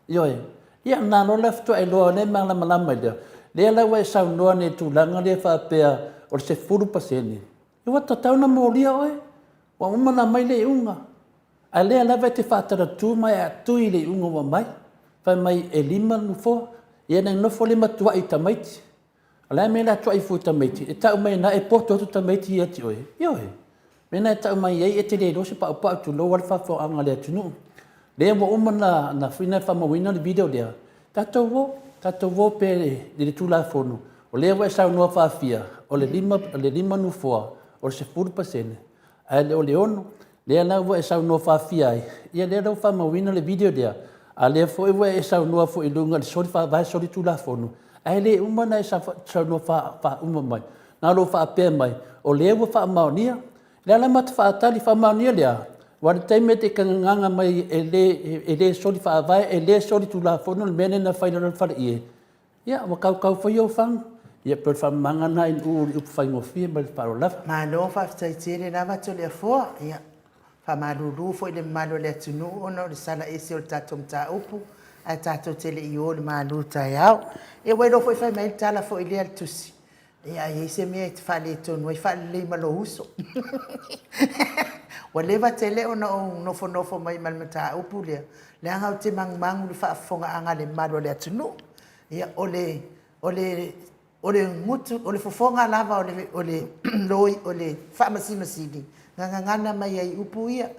Ioe. Ia nā no lefto e loa ne mga malama lea. Lea lawa e sau noa ne tūlanga lea whaapea o le se 4%. Iwa tatau na mōria oe. Wa umana mai le unga. A lea lawa te whaatara tū mai a tui le unga wa mai. Whai mai e lima nufo. Ia nei nofo lima tua i tamaiti. A lea mea tua i fu tamaiti. E tau mai na e poto atu tamaiti i ati oe. Ioe. Mena e tau mai ei e te le rosi pa upa atu lo wal whawha anga lea tunu. Lea mo umana na whina whamawina le video lea. Tatou wo pe le tūla whonu. O lea wa e sau noa whawhia. O le lima nufoa. O le se 4%. A le o le ono. Lea lau wa e sau noa whawhia ai. Ia lea rau whamawina le video lea. A lea fo e wa e sau noa fo i lunga le sori whawhai sori tūla whonu. A le umana e sau noa wha mai. Nā lo whapea mai. O lea wa whamaonia. Lea la mata whaatali whamaonia lea. Wa te me te kanganga mai e le sori whaavai, e le sori tu la whono, le mene na whainara whara ie. Ia, wa kau whai o whang. Ia, per whamangana in uri upu whaingo whia, mai le paro lawa. Ma no whaftai tere rawa to le fua. Ia, whamaruru fo i le malo le tunu ono, le sala ese o le tatou mta upu. A tatou tele i o le malu tai au. E wairo fo i whai mai tala fo i le al tusi. Ia, i se mea i te whale tonu, i whale le malo uso. Wa lewa te leo na o nofo mai malmata upu lea. Le anga o te mangu le whaafonga anga le malo le atunu. Ia o le ngutu, o le fofonga lava, o le loi, o le whaamasimasibi. Ngangana mai ai upu ia.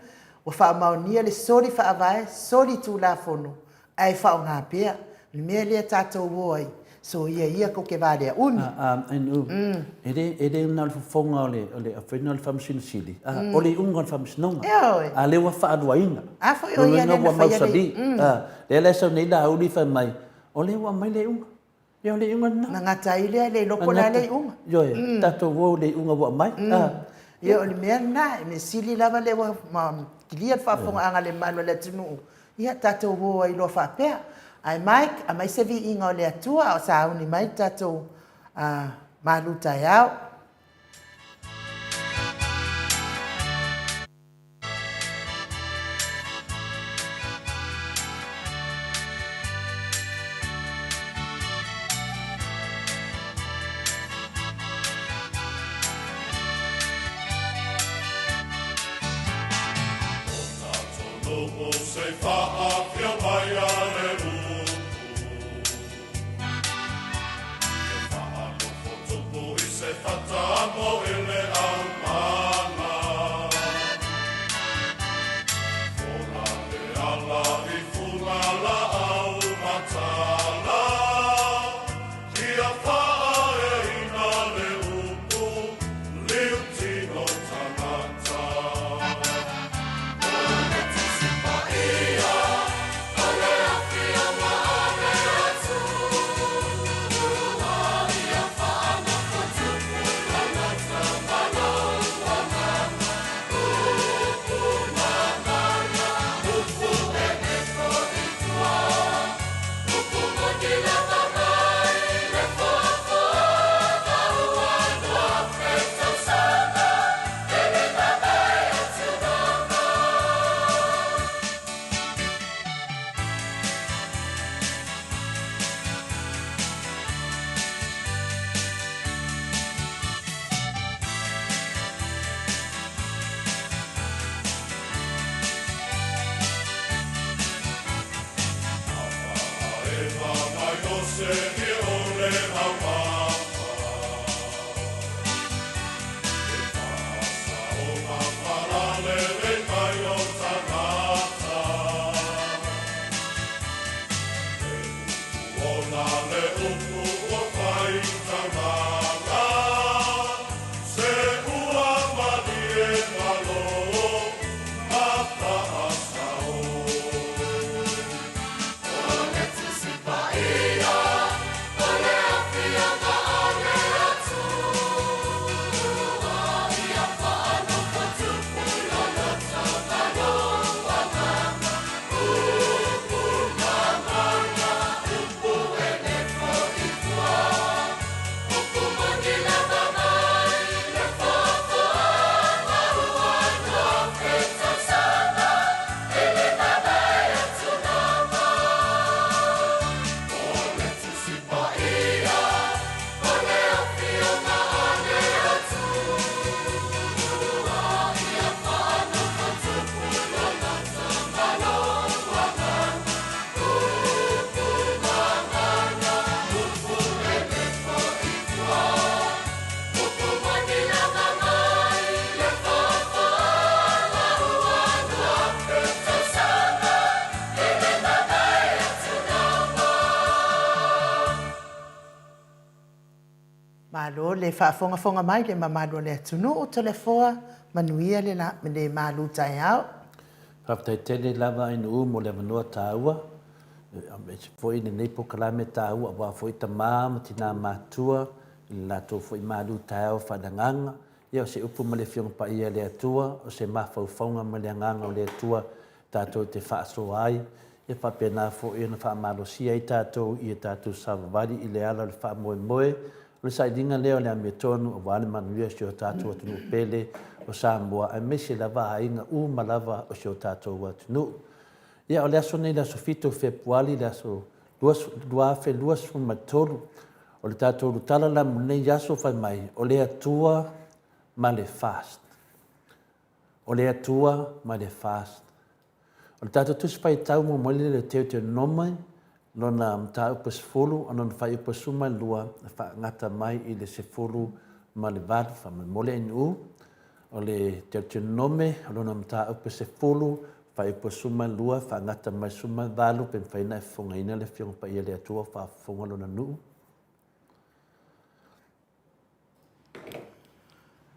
O whaamaunia le sori whaavae, sori tu la fono. Ai whao ngā pia. Le mea lea tātou woi. So ia ko ke vale un. Ere na fonga ole a final famsin sili. Ole ungon famsinonga. A le wa fa aduaina. A foi o ia na wa fa mausali. Le so nei la uli fa mai. Ole wa mai le unga. Ia le unga na. Na ngata ile le loko la le unga. Yo tato wo le unga wa mai. Ia ole mea na me sili lava le wa kilia fa fonga anga le mano le tunu. Ia tato wo ai lo fa pea. Ai Mike, a mai se vi inga o le atua o sa uni mai tatou maluta iau. Liu Malo le whaafonga mai le mamalo le atunu o telefoa manuia le la le malu tai au. Haftai tele lava inu u mo le manua tāua. Me se foi ne nei po kalame tāua wa foi ta mama tina matua la to foi malu tāua whananganga. Ia o se upu ma le fiong pa ia le atua o se mawhauwhaunga ma le anganga o le atua tātou te whaaso ai. Ia whapena fo i na whaamalo sia i tātou i tātou savavali i le ala le whaamoe moe. Le saidinga leo le ame tonu o wale manuia si o tātou atunu pele o Samoa a mese lava hainga u malava o si o tātou atunu. Ia o le aso nei la sofito februari le aso duafe luas matolu o le tātou lutala la munei yaso fai mai o le atua ma le fast. O le atua ma le fast. O le tātou tuspai tau mo mole le teo te nomai lona mta upa sefulu anon fai upa suma lua fa ngata mai i le sefulu ma le vadu fa mole inu o le te nome lona mta upa sefulu fai upa suma lua fa ngata mai suma valu pen faina e fonga ina le fiong pa ia le atua fa fonga lona nuu.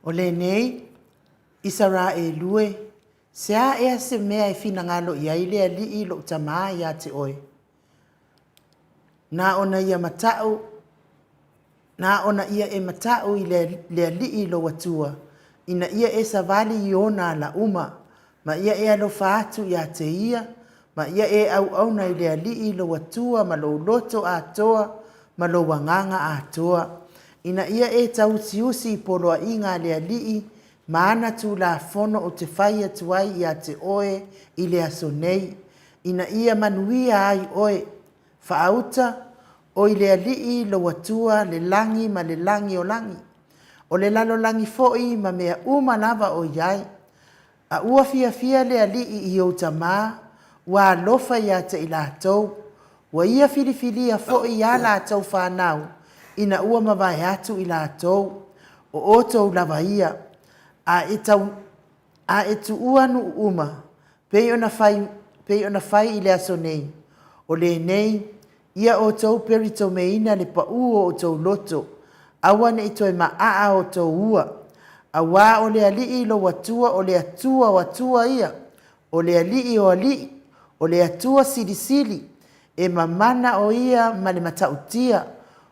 O le nei isara e lue sea ea se mea e fina ngalo ia i le ali i lo tamaa ia te oe. Na ona ia matau, na ona ia e matau i le alii lo watua, ina ia e savali i ona la uma, ma ia e alofa atu ia te ia, ma ia e au auna i le alii lo watua, ma lo loto a toa, ma lo wanganga a toa. Ina ia e tautiusi i polo a inga le alii, ma ana tu la fono o te whaia tuai ia te oe i le aso nei. Ina ia manuia ai oe, whaauta o i le alii lo watua le langi ma le langi o langi. O le lalo langi foi ma mea uma lava o iai. A ua fia fia le alii i o tamaa, wa lofa ia te i lātou. Wa ia filifilia foi ia lātou whanau, ina ua mawai atu i lātou. O otou lava ia, a etu uanu uma, pei ona fai i le aso nei. O le nei, ia o tau perito meina le pauo o tau loto, awane i toi maa o tau ua. Awa o le alii lo watua o le atua watua ia, o le alii o alii, o le atua sili sili, e mamana o ia ma le matautia,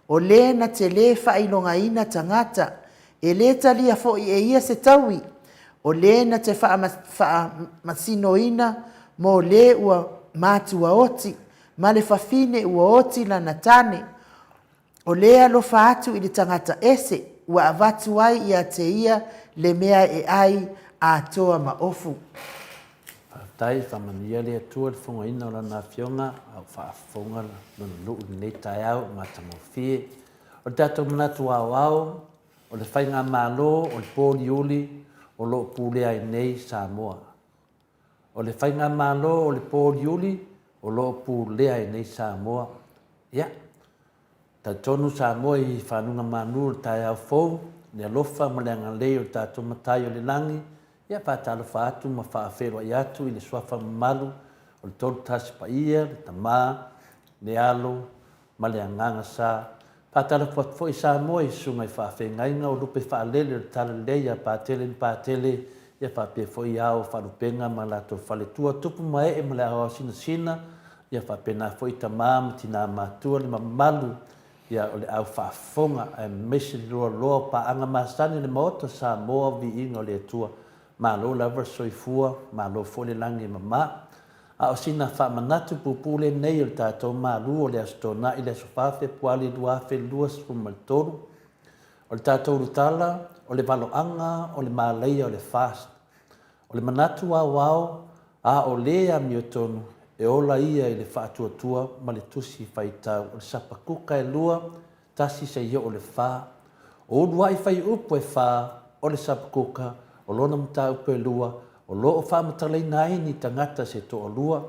o le na te le whailonga ina tangata, e le talia fo i e ia se taui, o le na te wha masino ina, mo le ua mātua oti, ma le fafine ua oti lana tane. O lea alofa atu i le tangata ese ua avatu ai ia te ia le mea e ai a toa ma ofu. Tai whamania le atua le whunga ina o lana fionga au whaafonga luna luu nei tai au ma tamawhie. O le tatou manatu au o le whainga malo o le pōli uli o lo pūlea i nei Samoa. O le whainga malo o le pōli uli o lo pūlea i nei Samoa. Ia. Tautonu Samoa i whanunga manu o tai au fōu, le alofa ma le angalei o tatou matai o le langi, ia pātalo whaatu ma whaafero i atu i le swafa malu o le tolu tasi pa ia, le tamā, le alo, ma le anganga sa. Pātalo fo i Samoa i sunga i whaafengainga o lupe whaalele o le tala leia pātele, ia whaapea fo i ao whalupenga ma lato whaletua tupu mai e ma le awa sina, ia whaapena fo i tamā ma tina mātua le mamalu, ia o le au whaafonga e mesi loa pa anga masani le maota Samoa vi inga o le atua. Ma lo lava soifua, ma lo fole langi mama. A o sina whaamanatu pupule nei o le tātou ma lu o le astona i le sofafe puali duafe luas pumaltoru. O le tātou rutala, o le valoanga, o le malaia, o le fast. O le manatu wao, a o lea miotonu, e ola ia i le whaatuatua ma le tusi whaitau. O le sapakuka e lua, tasi se ia o le wha. O udua i whai upo e wha, o le sapakuka, o lona mta upe lua, o lo o whamatalei nai ni tangata se to o lua,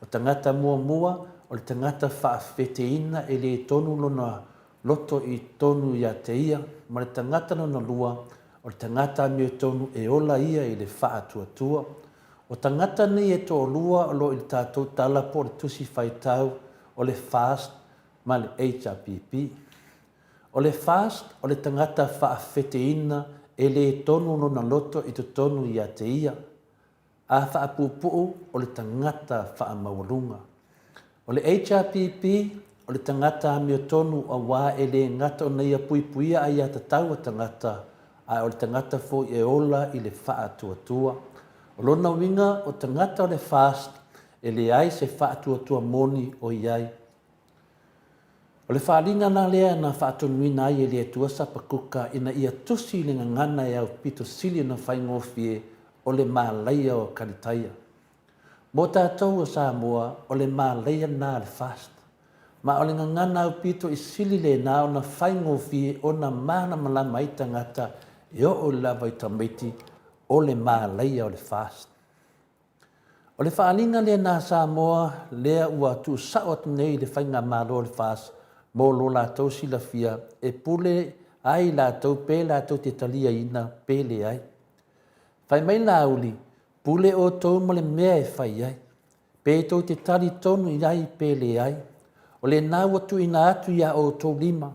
o tangata mua, o le tangata whaafeteina e le tonu lona loto i tonu ia te ia, ma le tangata lona lua, o le tangata mio tonu e ola ia i le whaatuatua. O tangata ni e to o lua o lo i tātou tala po le tusi whaitau o le fast ma le HRPP. O le fast o le tangata whaafeteina e le tonu lona loto i to tonu ia te ia. A whaapupuu o le tangata whaamawalunga. O le HRPP o le tangata mio tonu a wā e le ngata o neia puipuia a ia tatau a tangata a o le tangata fo e ola i le whaatuatua. O lona winga o tangata o le fast e le ai se whaatuatua moni o iai. O le whaalinga na lea na whaatonuina ai e le atua sapakuka ina ia tusi le ngangana e au pito sili na whaingofie o le mālaia o karitaia. Mo tātou o Samoa o le mālaia na le fast. Ma o le ngangana au pito i sili le na o na whaingofie o na mana malama i tangata e o lava i tamaiti o le mālaia o le fast. O le whaalinga lea na Samoa lea ua tu sao atu nei le whainga mālo le fast. Mo lo lātou silafia e pule ai lātou pē lātou te talia ina pēle ai. Whai mai lauli, pule o tau ma le mea e whai ai. Pē tau te tali tonu i ai pēle ai. O le nā watu ina atu ia o tau lima.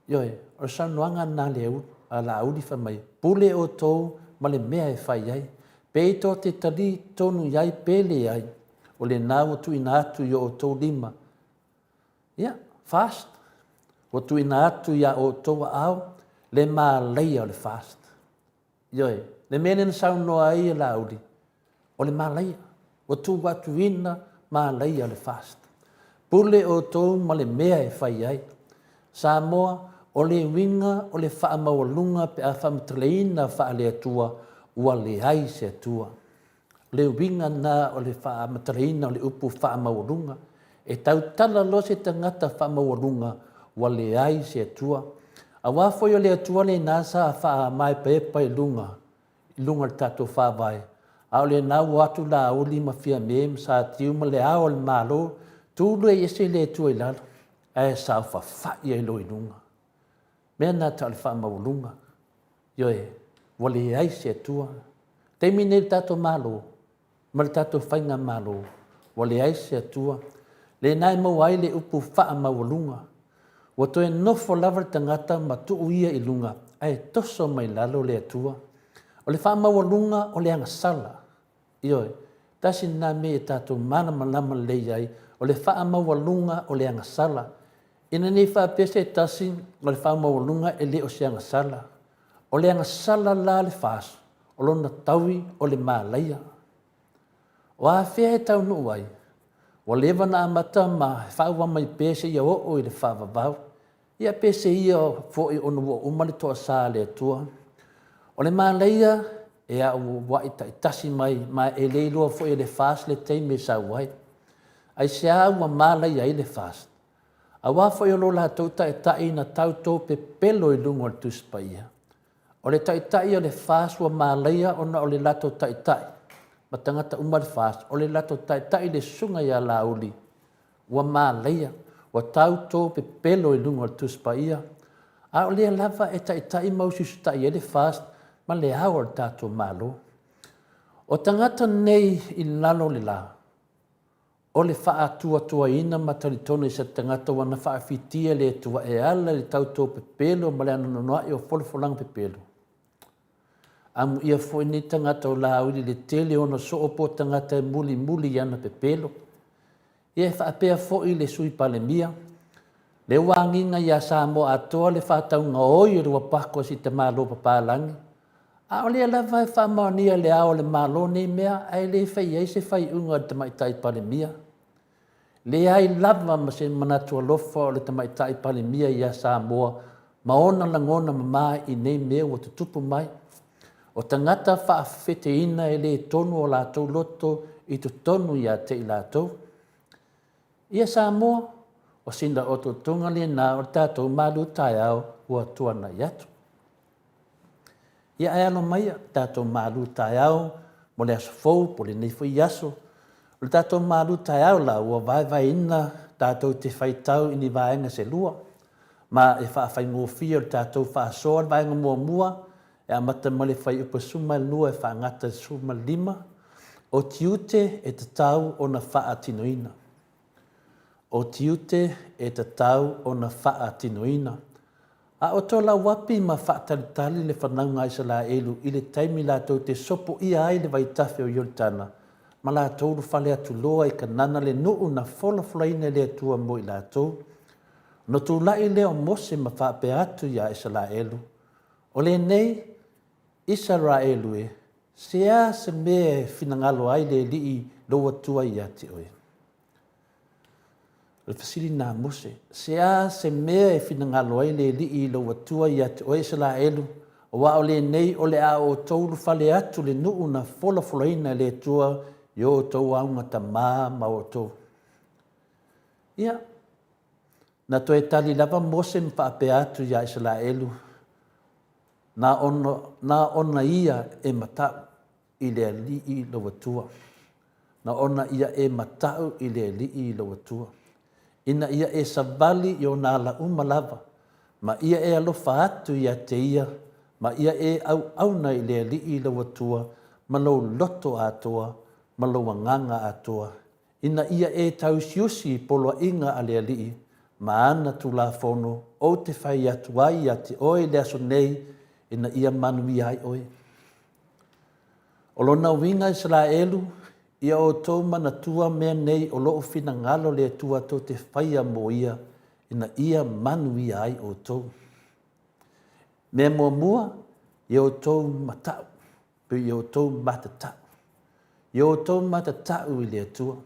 Ioe, o sanuanga nā leu a lauli whai mai. Pule o tau ma le mea e whai ai. Pē tau te tali tonu i ai pēle ai. O le nā watu ina atu ia o tau lima. Ia, fast. O tu ina atu ia o toa au, le mālaia o le fast. Ioi, le mene na sau noa ai e lauri. O le mālaia. O tu watu ina mālaia o le fast. Pule o tau ma le mea e whai ai. Samoa, o le winga, o le whaamawalunga pe a whamataleina wha le atua, ua le ai se atua. Le winga na o le whamataleina o le upu whaamawalunga. E tau tala lo se tangata whaamawalunga wa le ai se atua. A wafo yo le atua le nasa a wha mai pepa i lunga le tato whawai. A o le nā watu la auli ma fia meem sa tiu ma le ao le malo, tūlu e ese le atua i lalo. E sa wha whai e lo i lunga. Mea nā ta le whaamawalunga. Yoe, wa le ai se atua. Te mine le tato malo, ma le tato whainga malo, wa le ai se atua. Le nai mawai le upu wha mawalunga. Wa toe nofo lava tangata ma tuu ia i lunga. Ai toso mai lalo le atua. O le wha mawalunga o le anga sala. Ioi, tasi nā me e tātou mana malama le iai. O le wha mawalunga o le anga sala. Ina nei wha pese tasi o le wha mawalunga e le o se anga sala. O le anga sala la le whas. O lona taui o le mālaia. O a whea e tau nuai. Wa lewa na amata ma whaawa mai pese ia o i le whaavavau. Ia pese ia fo i ono wa umale toa sā le atua. O le māleia e a wa ita itasi mai ma e leilua fo i le fast le teime sa wai. Ai se a ua māleia i le fast. A wafo i o la tauta e tai na tauto pe pelo i lungo al tuspa ia. O le tai o le fast ua māleia ona o le lato tai. Ma tangata umar fast, o le lato tai le sunga ia la uli. Ua māleia, ua tauto pe pelo i lungo al tuspa ia. A o le lava e tai mausisu tai e le fast, ma le hao al tato malo. O tangata nei i lalo le la. O le faa tua ina mataritona i sa tangata wana faa fitia le tua e ala le tauto pe pelo ma le anonoa i o folofolang pe pelo. Amu ia foi ni tangata o la uli le tele ona so opo tangata muli ana pe pelo. Ia faa pea foi le sui palemia. Le wanginga ia Samoa atoa le faa taunga oi rua pako si te malo papalangi. A o le lava e faa maonia le ao le malo nei mea ai le fai ei se fai unga te maitai palemia. Le ai lava ma se manatua lofa o le tamaitai palemia ia Samoa ma ona langona mama i nei mea o te tupu mai. O tangata whaafete ina e le tonu o lātou loto i tu tonu ia te i lātou. Ia Samoa, o sinda o tu tunga le nā o tātou malu tai au ua tuana i atu. Ia ai alo mai tātou malu tai au mo le aso fau po le neifu i aso. O tātou malu tai au la ua vai ina tātou te whaitau ini vaenga se lua. Ma e whaafai ngofia o tātou whaasoa vaenga mua. E amata male fai upa suma lua e whaangata suma 5, o tiute e te tau o na wha tinoina. O tiute e te tau o na wha tinoina. A o tola wapi ma wha talitali le whanaunga isa la elu i le taimi lātou te sopo ia ai le waitafi o Yortana. Ma lātou whale atu loa i ka nana le nuu na wholafulaina le atua mo i lātou. No tū lai leo mose ma wha pe atu ia isa la elu. O le nei, Israelu e, sea se mea finangalo ai le lii loa tua i ati oe. Le fasili nā mose, sea se mea finangalo ai le lii loa tua i ati oe se la elu, o wa o le nei o le a o toulu fale atu le nuu na folafolaina le tua i o tau aunga ta maa ma o tau. Ia, na toe tali lava mose mpa ape atu ia isa la elu, na ona ia e matau i le alii loa tua. Na ona ia e matau i le alii loa tua. Ina ia e savali i o nā la umalava. Ma ia e alofa atu ia te ia. Ma ia e auna i le alii loa tua. Ma lau loto atoa. Ma lau anganga atoa. Ina ia e tausiusi polo inga a le alii. Ma ana tu la fono o te whai atu ai ati oe le aso nei. Ina ia manui ai oe. O lona winga Israelu, ia o tau mana tua mea nei o loo fina ngalo le tua tau te whaia mo ia, ina ia manui ai o tau. Mea mua, ia o tau matau, pe ia o tau matatau. Ia o tau matatau i le tua.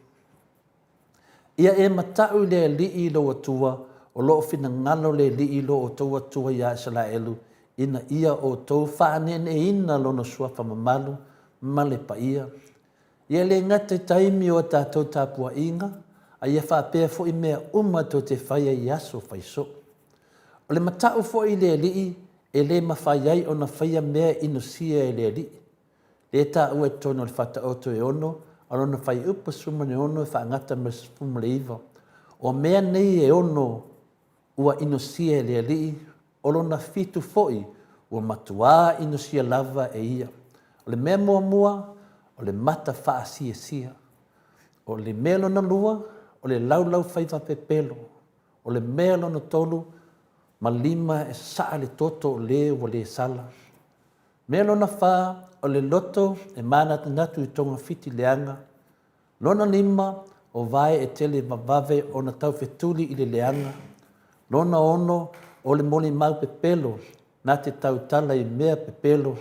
Ia e matau i le lii lo atua, o loo fina ngalo le lii lo o tau atua ia Israelu, ina ia o tau whaanene ina lona suafa mamalu, male pa ia. Ia le ngate taimi o tātou tāpua inga, a ia whaapea fo i mea umato te whaia i aso whaiso. O le matau fo i le lii, e le mawhaiai o na whaia mea ino sia e le lii. Le tā ue tono le whata oto e ono, alo na whai upa sumane ono e whaangata mas Maleifua. O mea nei e ono ua ino sia e le lii, olo na fitu foi ua matua ino sia lava e ia. O le mea mua, o le mata faa sia. O le melo na lua, o le laulau whaiva pepelo. O le melo na tolu, ma 5 e saa le toto o le o le sala. Melo na faa, o le loto e mana natu i tonga fiti leanga. Lona 5, o vai e tele vavave o na tau fetuli i le leanga. Lona 1, o le moli mau pepelo, na te tautala i mea pepelo,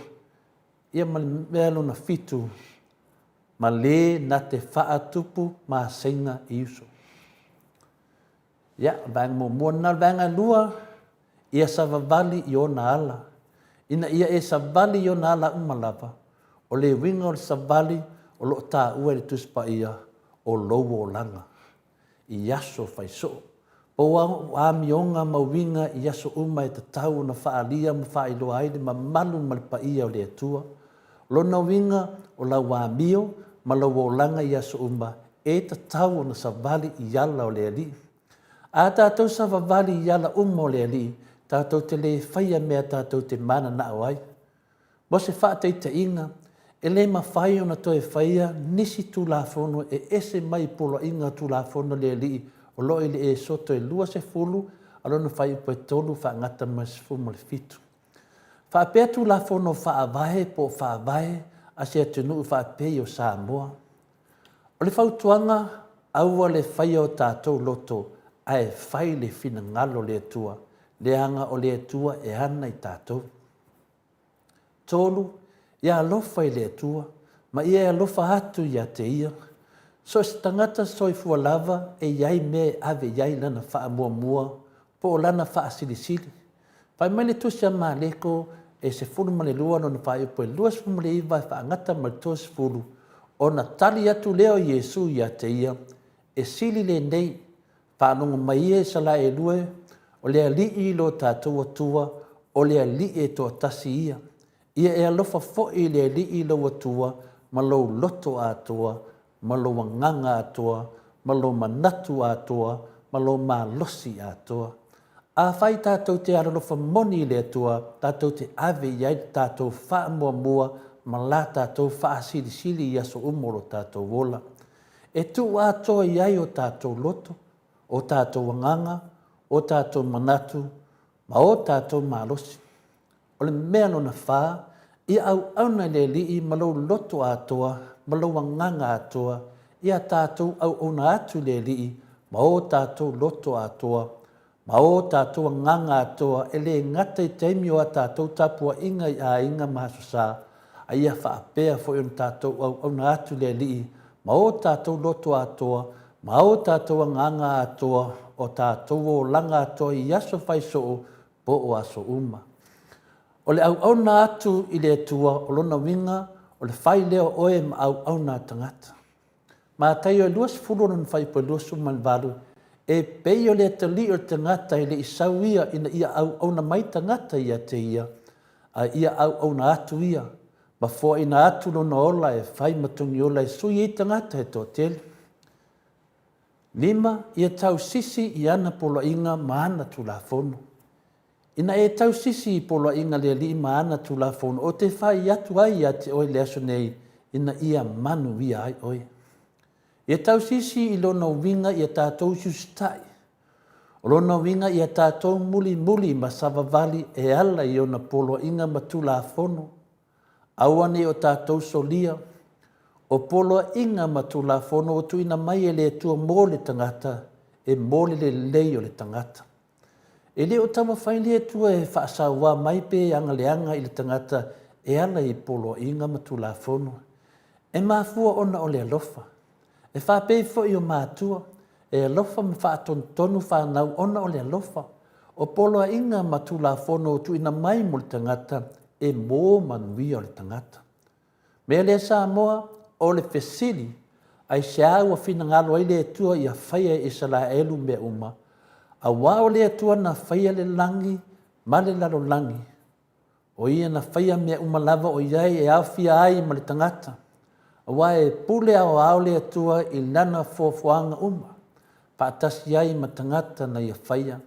ia mali mea lona fitu, ma le na te whaatupu ma senga i uso. Ia, vang mo mona vanga lua, ia sa vavali i ona ala. Ina ia e sa vali i ona ala umalapa, o le winga o le sa vali o lo ta ua le tuspa ia o lowo o langa. I aso fai so. Po a mionga ma winga i aso uma e te tau na whaalia ma whailo aile ma malu malpa ia o le atua. Lona winga o la wā mio ma la wolanga i aso uma e te tau na sa vali i ala o le ali. A tātou sa vali i ala uma o le ali, tātou te le whaia mea tātou te mana na o ai. Mo se whaatei te inga, e le ma whai o na toi whaia nisi tū la whono e ese mai polo inga tū la whono le ali o loi le e soto e lua se fulu, alona whai po e tolu wha ngata mai se fumo le fitu. Whaapea tū la whono whaavahe po whaavahe a se atunu whaapea o Samoa. O le whautuanga, aua le whaia o tātou loto, ai whai le whina ngalo le atua, le anga o le atua e ana i tātou. Tolu, ia alofa i le atua, ma ia alofa atu ia te ia. So se tangata soi fua lava e iai me ave iai lana wha mua mua, po o lana wha sili sili. Pai mai le tusia maa leko e se fulu ma le lua no na wha ipo e lua se fulu le iwa e wha angata ma le tos fulu, o na tali atu leo Yesu ia te ia, e sili le nei, whanonga mai e sala e lue, o lea li i lo tātou atua, o lea li e to tasi ia. Ia e alofa fo i lea li i lo atua, ma lo loto atua, ma lo wanganga atua, ma lo manatu atua, ma lo malosi atua. A whai tātou te aralofa moni le atua, tātou te ave iai tātou wha mua mua, ma la tātou wha sili sili i aso umoro tātou wola. E tu atoa iai o tātou loto, o tātou wanganga, o tātou manatu, ma o tātou malosi. O le mea no na wha, ia au auna le li i malo loto atoa, malo wanganga atoa, ia tātou au ona atu le li i, ma o tātou loto atoa, ma o tātou wanganga atoa, e le ngata i teimio a tātou tapua inga i a inga mahasosa, a ia whaapea fo ion tātou au ona atu le li i, ma o tātou loto atoa, ma o tātou wanganga atoa, o tātou o langa atoa i aso whaiso po o aso uma. O le au na atu i le atua o lona winga o le whai leo oe ma au na tangata. Ma tai o luas fulu na whai po luas umanvalu e pei o le atali o tangata i le isau ia ina ia au na mai tangata ia te ia a ia au na atu ia ma fo ina atu lona ola e whai matungi ola e sui i tangata e tō tele. Lima ia tau sisi i ana polo inga ma ana tu la fono. Ina e tau sisi i polo inga le li ma ana tu la fono o te whai atu ai a te oi le aso nei ina ia manu ia ai oi. Ia tau sisi i lona winga ia tātou sustai. O lona winga ia tātou muli muli ma savavali e ala i ona polo inga ma tu la fono. Awane o tātou solia. O polo inga ma tu la fono o tuina mai e le tua mo le tangata e mo le lei o le tangata. E le o tama whai le tua e whaasawa mai pe anga leanga i le tangata e ala i polo inga ma tu la fono. E mafua ona o le alofa. E whape fo i o mātua. E alofa ma whaatontonu whanau ona o le alofa. O polo inga ma tu la fono o tuina mai mo le tangata e mo manui o le tangata. Mea le Samoa o le fesili, ai se au a fina ngalo ai le tua i a whaia e sala elu me uma, a wao le tua na whaia le langi, ma le lalo langi. O ia na whaia me uma lava o iai e au fia ai ma le tangata. A wa e pule au le tua i lana fuafuanga uma, pa atasi ai ma tangata na ia whaia.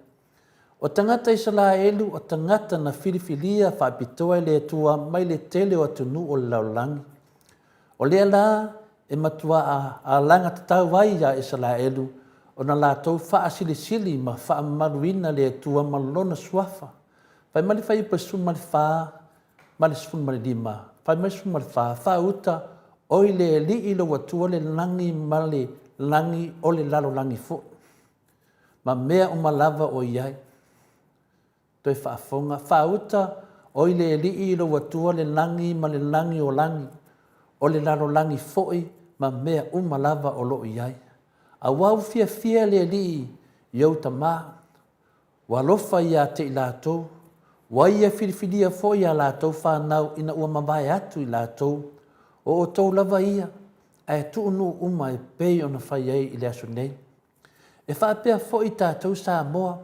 O tangata i sala elu, o tangata na filifilia whaapitoa le tua mai le tele o atunu o lau langi. O lea la e matua a langa tatau vai ia e sala elu, o na lātou wha sili sili ma wha maruina le tua malona suafa. Pai mali whai pa su mali wha, mali sun mali lima. Pai mali sun mali wha uta, oi le li ilo watua le langi mali langi o le lalo langi fo. Ma mea o malava o iai. Toi wha fonga, wha uta, oi le li ilo watua le langi mali langi o langi. O le lalo langi fo'i, ma mea uma lava o loo iai. A wau fia le li iau tama. Wa lofa ia te i lātou. Wa ia whiriwhiria fo ia lātou whanau ina ua mawai atu i lātou. O tau lava ia. E tuunu uma e pei o na whai ei i le aso nei. E whaapea fo i tātou Samoa.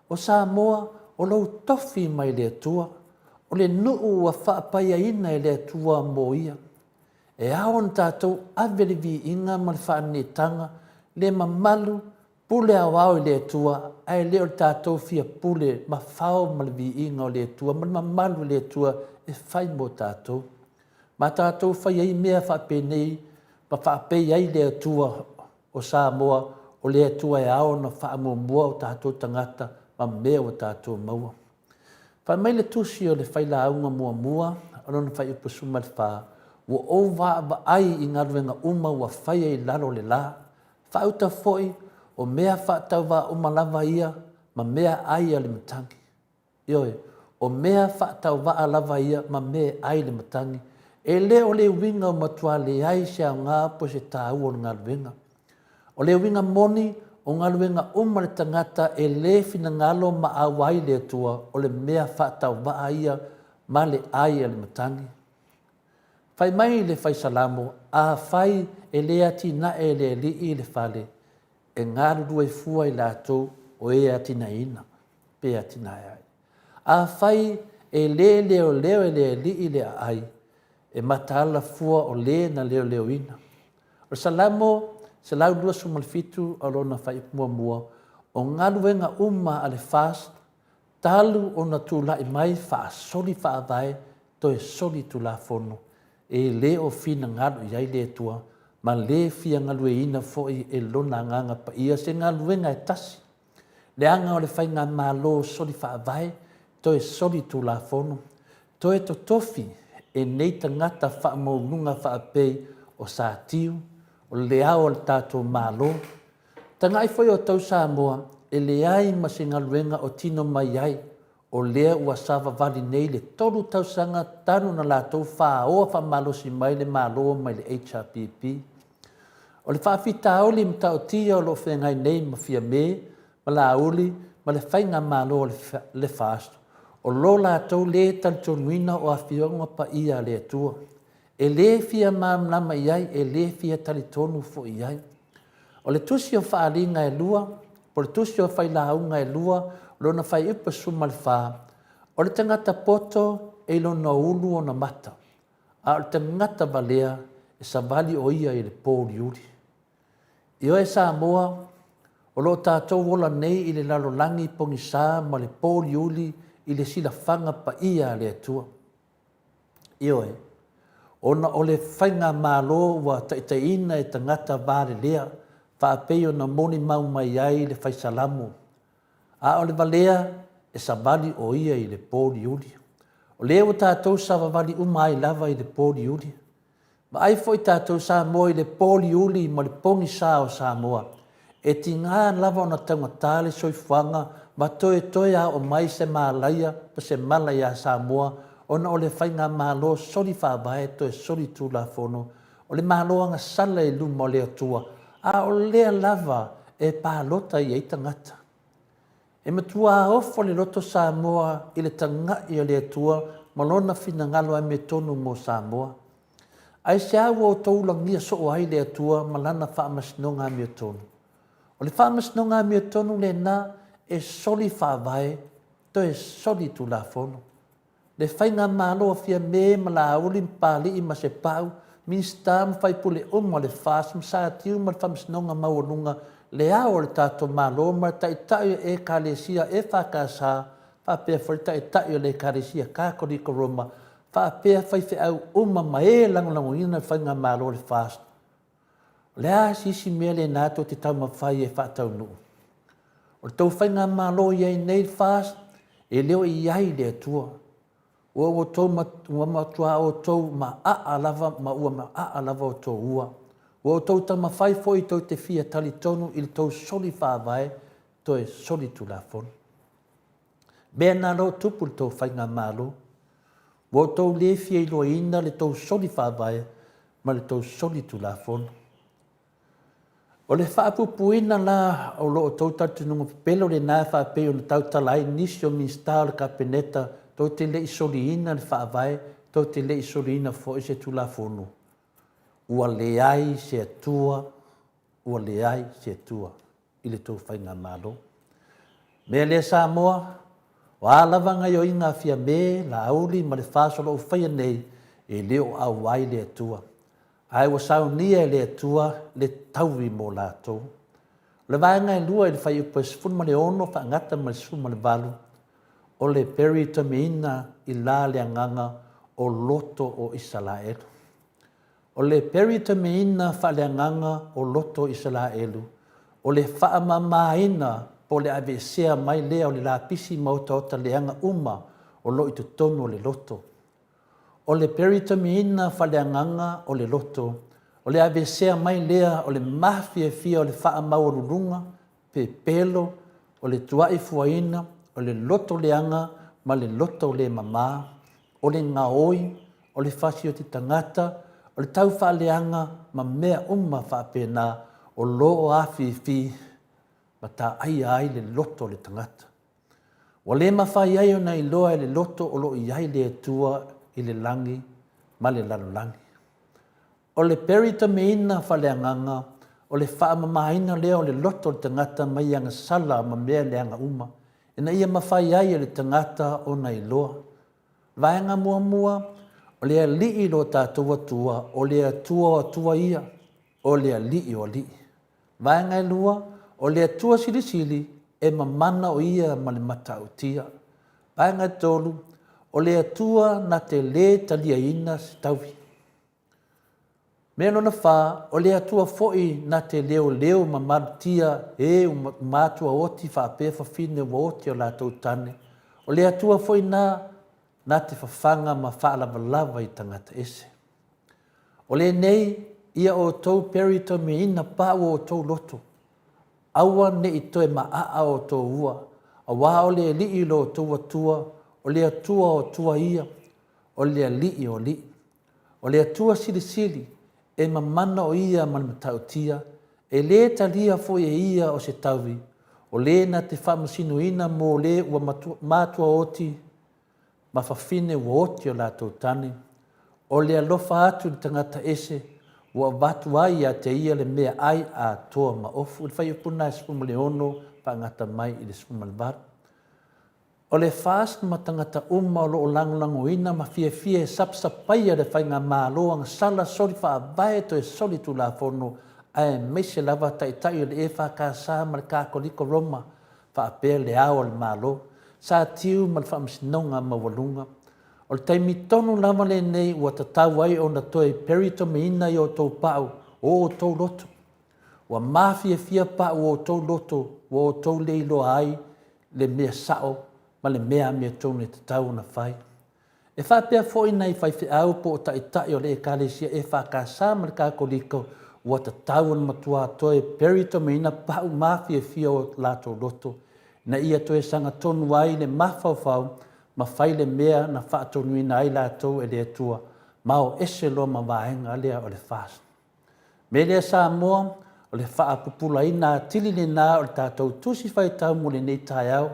O Samoa o lau tofi mai le atua. O le nuu ua whaapaya ina i le atua mo ia. E aon tātou avele vi inga ma le whaanetanga le mamalu pule awao i le atua. Ai leo tātou fia pule ma whao ma le vi inga o le atua. Ma le mamalu le atua e whai mo tātou. Ma tātou whai ei mea whaapenei. Ma whaapei ai le atua o Samoa. O le atua e ao na whaamumua o tātou tangata. Ma mea o tātou maua. Whai mai le tusi o le whaila aunga mua mua. Ano na whai upa suma le whaa. Ua o wa ai i ngaruenga uma ua whai ei lalo le la. Whauta foi o mea whaatau wa uma lava ia. Ma mea ai a le matangi. Ioi, o mea whaatau wa lava ia. Ma mea ai le matangi. E le o le winga o matua le ai se a ngā po se tāu o ngaruenga. O le winga moni o ngaruenga uma le tangata e le fina ngalo ma awai le atua o le mea whaatau wa ia ma le ai a le matangi. Whai mai le whai salamo a whai e le ati na e le li i le whale e ngaru due fua i lātou o e ati na ina, pe ati na ai. A whai e le leo leo e le li i le ai e matala fua o le na leo leo ina. O salamo se lau dua sumalfitu o lona whai mua mua o ngaruenga uma ale fast talu o na tūla i mai wha soli wha vai to e soli tūla fono. E le o fina ngalu iai le tua ma le fia ngalue ina foi e lona nganga pa ia se ngaluenga e tasi. Le anga o le whai ngā malo soli wha vai to e soli tūla fono. To e to tofi e nei tangata wha maununga wha pei o sa tiu o le ao o le tātou malo. Tangai foi o tau Samoa e le ai ma se ngaluenga o tino mai ai o lea ua sawa vali nei le tolu tausanga tanu na lātou wha oa wha malo si mai le malo mai le HRPP. O le whaafita auli mta o tia o lo whengai nei ma fia me, ma la auli, ma le whainga malo o le fast. O lo lātou le talitonuina o a whionga pa ia le atua. E le fia mamlama iai, e le fia talitonu fo iai. O le tusi o whaalinga e lua, po le tusi o whailaunga e lua, lona whai upa suma le wha. O le tangata poto e lona ulu o na mata. A o le tangata valea e sa vali o ia i le pōri uri. I oe Samoa, o lo tātou wola nei i le lalolangi pongi sā ma le pōri uri i le sila whanga pa ia le atua. I oe, ona o le whainga mālo wa taitaina e tangata vare lea, whaapeo na moni mau mai ai le whaisalamu. A o le valea e sa vali o ia i le pōri uri. O lea o tātou sa vali umai lava i le pōri uri. Ma ai foi tātou Samoa i le pōri uri ma le pongi sā o Samoa. E ti ngā lava o na tangatale soifuanga ma toe a o mai se mālaia pa se malaya Samoa ona o le whainga mālo soli whāwae toe soli tūla fono. O le māloanga sala e luma o le atua. A o lea lava e pālota i ei tangata. E matua ofo le loto Samoa i le tangai o le atua ma lona fina ngalo ai me tonu mo Samoa. Ai se awa o taulangia so o ai le atua ma lana whaamasnonga me tonu. O le whaamasnonga me tonu le na e soli whawae to e soli tu la fono. Le whainga malo a fia me ma la auli mpali i ma se pau minsta ma whai pule ma le whaas ma sa tiu ma le whaamasnonga maununga le ao le tātou malo ma taitai e kālesia e whakasa whapea taitai le kālesia kākori koroma whapea whaife au ma e langolango ina whainga malo le fast. Le a sisi mea le nātou te tau mawhai e whatau nuu. O le tau whainga malo iei nei fast e leo i ai le atua. Ua tau matua o tau ma a lava ma ua ma a lava o tau ua. Ua tau tama whai foi tau te fia tali tonu i le tau soli whawae to e soli tu la fon. Bea nā lo tupu le tau whainga malo. Ua tau le fia i loa ina le tau soli whawae ma le tau soli tu la fon. O le whaapupuina la o lo o tau tatununga pelo le nā whaapeo na tau talai nisi o minsta o le kapeneta tau te le isoliina le whaavai, tau te le isoliina fo i se tula whonu. Ua le ai se atua, ua le ai se atua i le tau whainga malo. Mea le Samoa, o alawa ngai o inga fia me la auli ma le whasolo o whaia nei e leo au ai le atua. Ai wa sau nia le atua le tauwi mo lātou. Le vaenga e lua i le whai upa sifun ma le ono wha ngata ma le sifun ma le valu. O le peri tameina i la le anganga o loto o Israelu. O le peri tameina wha le anganga o loto o Israelu. O le wha mamaina po le avesea mai lea o le lapisi mauta o ta leanga uma o lo i tutono le loto. O le peritamiina whaleanganga o le loto, o le avesea mai lea o le mafia fia o le wha maururunga, pe pelo, o le tuai fuaina, o le loto leanga, ma le loto le mama, o le ngaoi, o le whasi o te tangata, o le tau whaleanga, ma mea whaapena, o lo o awhi ma ta ai le loto le tangata. O le mawhai ai o nei loa le loto o lo i ai le atua i le langi, ma le lalolangi. O le peritameina whaleanganga, o le whaamamaina lea o le loto le tangata mai anga sala ma mea leanga uma, ina ia mawhai ai le tangata o nei loa. Vaenga mua, o le alii lo tātua tua, o le atua ia, o le alii o alii. Vaenga e lua, o le atua silisili e mamana o ia ma le matautia. Vaenga e tolu, o le atua na te le talia ina se tauwi. Mea na wha, o le atua foi na te leo ma marutia e mātua oti whaapea whawhine wa oti o lātou tane. O le atua foi na te whawhanga ma whaalawalawa i tangata ese. O le nei, ia o tau perito me ina pāua o tau loto. Aua ne i toe maa o tau ua. A wā o le li lo tau atua, o le atua o tua ia, o le li o li. O le atua sili, e mamana o ia man matautia, e le talia foi e ia o se tauwi, o le na te whamasino ina mo le ua mātua oti, ma whawhine ua oti o lātou tane, o le alofa atu le tangata ese, ua watu ai a te ia le mea ai a toa ma ofu, le whai upuna e spuma le ono, pa ngata mai i le spuma le baru. O le fast ma tangata uma o lo langulango ina ma fia e sapsapaia le whai ngā māloa ngā sala sori wha avae to e soli tu la fono a e meise lava tai o le e whakasa ma le kākoliko Roma wha apea le ao le mālo sa tiu ma le whaamsinonga ma walunga. O le taimi tonu lava le nei ua tatau ai o na toe perito me ina i o tau pau o tau loto. Ua mafia pau o tau loto o tau leilo ai le mea sao ma le mea mea tonu e te tau na whai. E whapea fwoi nei whai au po o tai o le e kālesia e whakasa ma le kākoliko ua ta tau na matua toe perito me ina pau mafia fia o lato loto. Na ia toe sanga tonu ai le mawhau ma whai le mea na whaatonu ina ai lato e le atua ma o ese lo ma waenga lea o le fast. Me lea Samoa o le whaapupula ina tili le nā o le tātou tusi whai tau mo le nei tai au.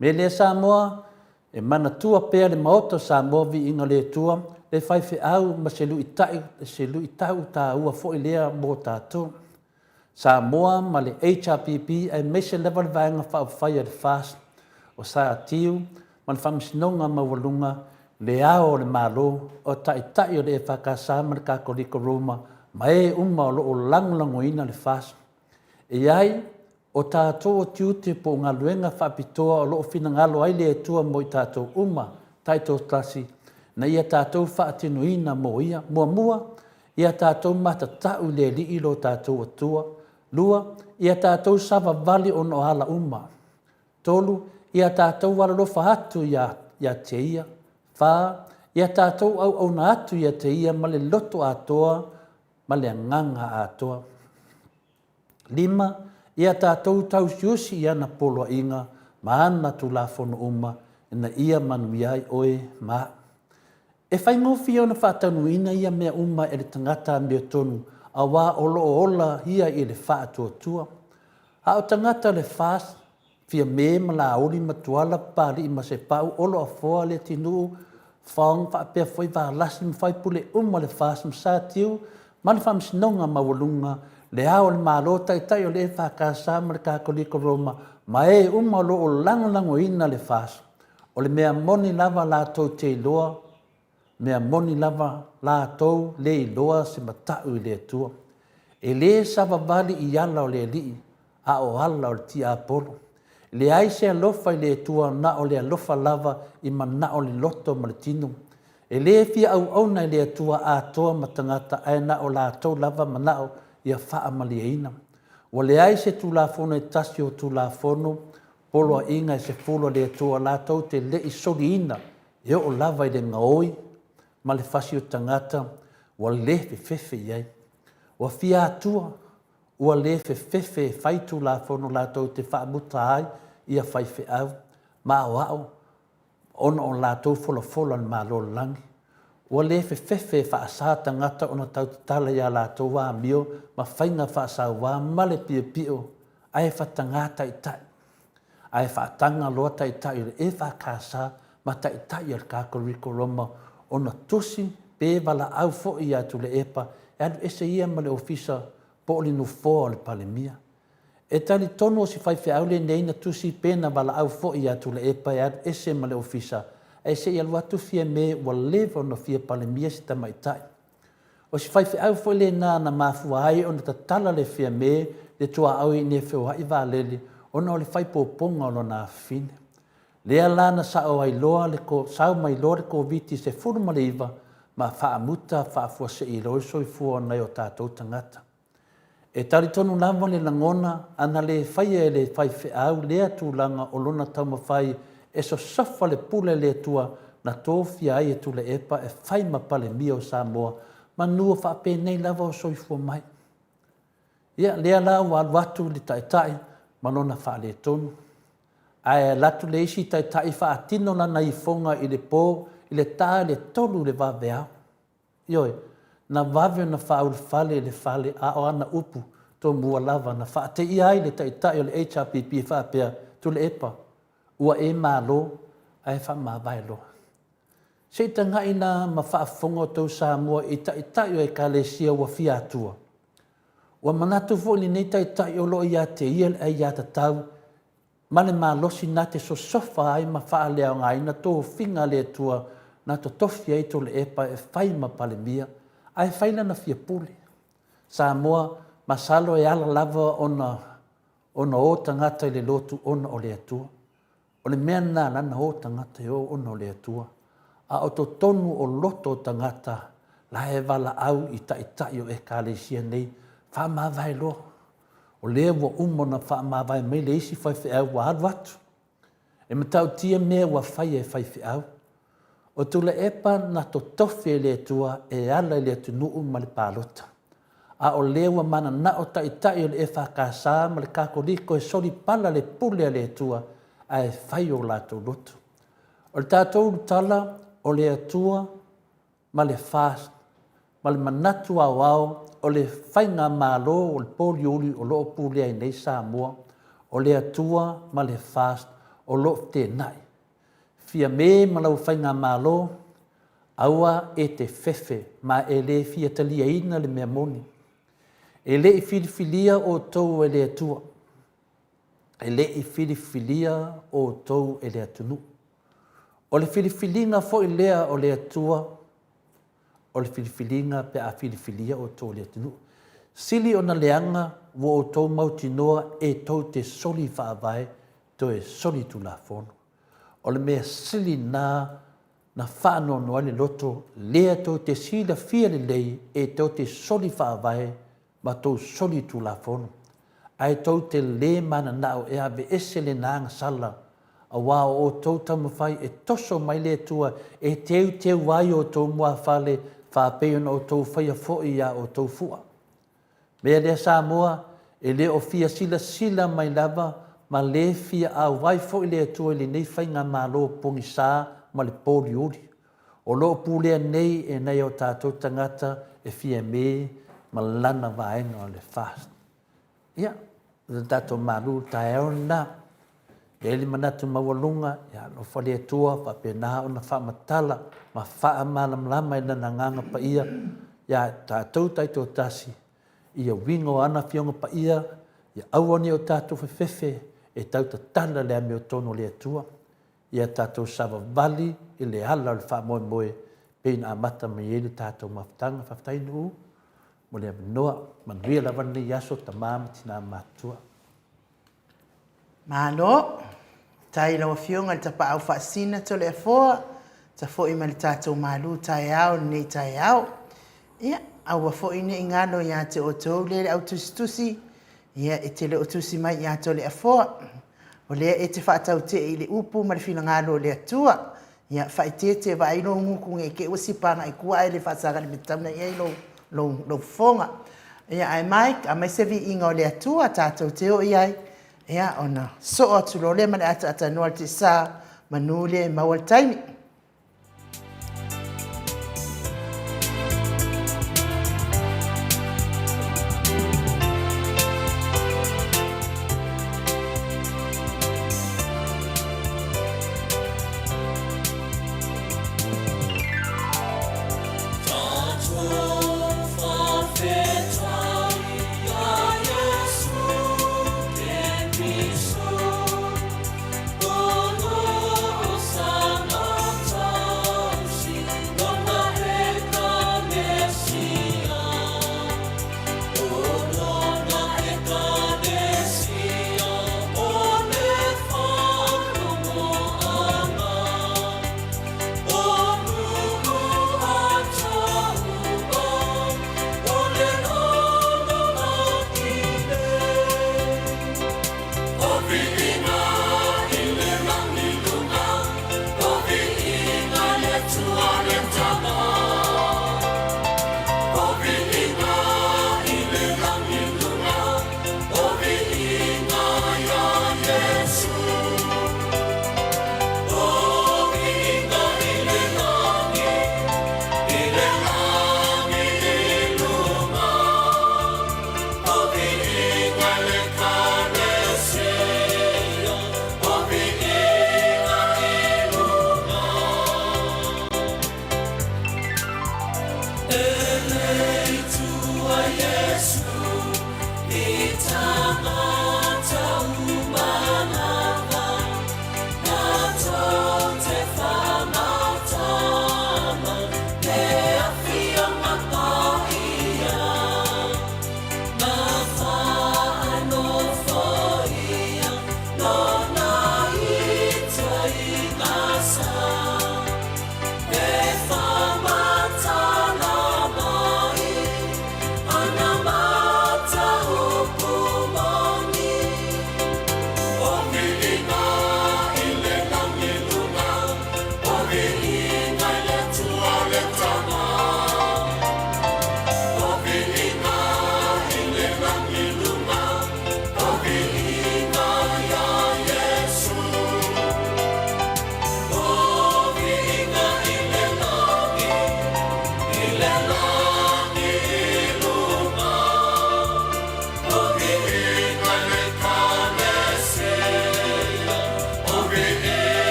Me le Samoa, e mana tua pea le maoto Samoa vi inga le tua, le whai au ma se lu i tau ta ua fo i lea mo tātou. Samoa ma le HRP e mese level vaenga whai le fast, o sa atiu, ma le whamsinonga ma walunga, le ao le malo, o tai o le e whakasa ma le kākoliko Roma, ma e o lo o langulango ina le fast. E ai, o tātou o tiute po ngā luenga whapitoa o loo whina ngalo ai le tua mo i tātou taito tasi, na ia tātou whaatino ina mo ia, mua, ia tātou matatau le li ilo tātou atua, lua, ia tātou sava vali o no ala tolu, ia tātou waralofa atu ia te ia, ia tātou au na atu ia te ia ma le loto atoa, ma le nganga atoa. 5, ia tātou tau siusi ia na polo inga, ma ana tu la fono ina ia manui ai oe ma. E whai ngofi o na whātanu ina ia mea e le tangata mea tonu, a wā o loo ola hia i le wha tua. Ha o tangata le fast, fia me ma la ori matuala pali i ma se pau olo a foa le tinu, whaong wha pia foi wā lasi ma whai pule ma le fast ma sa tiu, ma le whamsinonga ma walunga, le hao le malo tai o le wha kasa ma le kakoliko Roma, ma e ma lo o lango ina le fast. O le mea moni lava la tau te iloa, mea moni lava la tau le iloa se matau i le atua. E le sava vali i ala o le lii, a o ala o le ti apolo. Le ai se alofa i le atua na o le alofa lava i mana o le loto ma le tinu. E le fia au na i le atua a toa matangata ai na o la tau lava mana o ia faa maliaina. O le ai se tu la fono e tasi o tu la fono, polo a inga e se fulo le atua la tau te le i sori ina, e o lava i le ngaoi, ma le fasi o tangata, o le fefe iai. O fia atua, ua le fefe fai tu la fono la tau te wha muta ai, ia fai fe au, ma o au, ona o la tau fola ma lo langi. Ua le fefe wha asa tangata ona tau te tala ia la tau wā mio, ma whainga wha asa wā male pio, ai wha tangata i tai. Ai wha tanga loa tai tai e wha kasa, ma tai tai al kakoriko Roma, ona tusi pe wala au fo i atu le epa, e adu ese ia ma le ofisa po li nu fo le palemia. E tali tono si fai fe aule neina tusi pena wala au fo i atu le epa, e adu ese ma le ofisa, e se ia luatu fia me wa lewa no fia palemia si tamaitai. O si fai fe au fo le na mafua ai, ona ta tala le fia me, le tua au i ne feo hai wa leli, ona o le fai poponga o na fine. Lea lana sa o ai loa le ko sau mai loa le ko viti se furu Maleifua ma faa muta faa fua se i roi soi fua nei o tātou tangata. E tari tonu lama le langona ana le fai e le fai fe au lea tūlanga o lona tau mawhai e so safa le pule le tua na tōwhia ai e tu le epa e fai ma pale mia o Samoa ma nua faa pe nei lava o soi fua mai. Ia lea la watu li tai ma lona faa le tonu. Ai latu le isi tai wha atino lana i fonga i le pō, i le tā le tolu le wawe au. Ioi, na wawe na wha au le fale a o ana upu tō mua lava na wha te i ai le tai o le HRP wha pia tu le epa. Ua e mālo, ai wha mā vai lo. Se ta ngai na ma wha fonga tau Samoa i tai o e ka le sia ua fia atua. Ua manatu fo li nei tai o lo i a te ia ai i a ta tau, male ma losi na te so sofa ai ma faa lea ngai na tō finga le tua na to tofi ai to le epa e fai ma pale mia ai fai na fia pule. Samoa masalo e ala lava ona o tangata i le lotu ona o le atua. O le mea na lana o tangata i o ona o le atua. A o to tonu o loto tangata la e wala au i tai o e kālesia nei wha ma vai loa. O lea wa umona wha mawai mai le isi whai whiau wa haru atu. E matau tia mea wa whai e whai whiau. O tula epa na to tofi le tua e ala le atu nuu ma le pālota. A o lea wa mana na o tai o le e whakasa ma le kakoriko e sori pala le pule le tua a e whai o lato loto. O le tātou tala o le atua ma le fast ma le manatu au o le whainga mālo o le poliuri o loo pūlea i nei Samoa, o le atua ma le fast o loo tēnai. Fia me ma lau whainga mālo, aua e te fefe ma e le fia talia ina le mea moni. E le i filifilia o tau e le atua. E le i filifilia o tau e le atunu. O le filifilinga fo i lea o le atua, o le filifilinga pe a filifilia o tō le atinu. Sili o na leanga wo o tō mautinoa e tō te soli whaavai tō e soli tu la fono. O le mea sili na whaano noa le loto lea tō te sila fia le lei e tō te soli whaavai ma tō soli tu la fono. Ai tō te le mana nao e ave ese le nanga sala a wā o tō tamawhai e toso mai le tua e teu wai o tō mua whale whāpeona o tō whaia fōi a o tō fua. Mea lea Samoa e le o fia sila mai lava ma le fia a wai fōi le tua le nei whainga mālo pongi sā ma le pōri uri. O lo pūlea nei e nei o tātou tangata e fia me ma lana vaenga o le fast. Ia, le tatou malu tae na, e li manatu mawalunga, ia no whale atua, whapena o na whamatala, ma wha malamlama i lana nganga pa ia, ia tātou taito tasi, ia wingo ana fionga pa ia aua o tātou whewhewhe, e tau ta tala lea meo tono le atua, ia tātou sawa vali, i le ala le wha moe moe, peina amata me ele tātou mawhtanga, whawhtainu u, mo le aminoa, manuia la vane yaso ta māma tina mātua. Malo, tai lau fionga le tapa au whaasina to le afoa, ta fo ima le tātou malu tai au, nei tai au. Ia, au fo ine ingalo ia te o tau le au tusi, ia e te le o tusi mai ia to le afoa. O lea e te whaatau te i le upu ma le whina ngalo le atua. Ia whaite te wa aino nguku nge ke usipanga i kua e le whaasanga le mitauna i lo fonga. Ia ai Mike, a mai sevi inga o le atua tātou te o iai. Ia ona so o tulo le mane ata noa te sa manule mawal taimi. Oh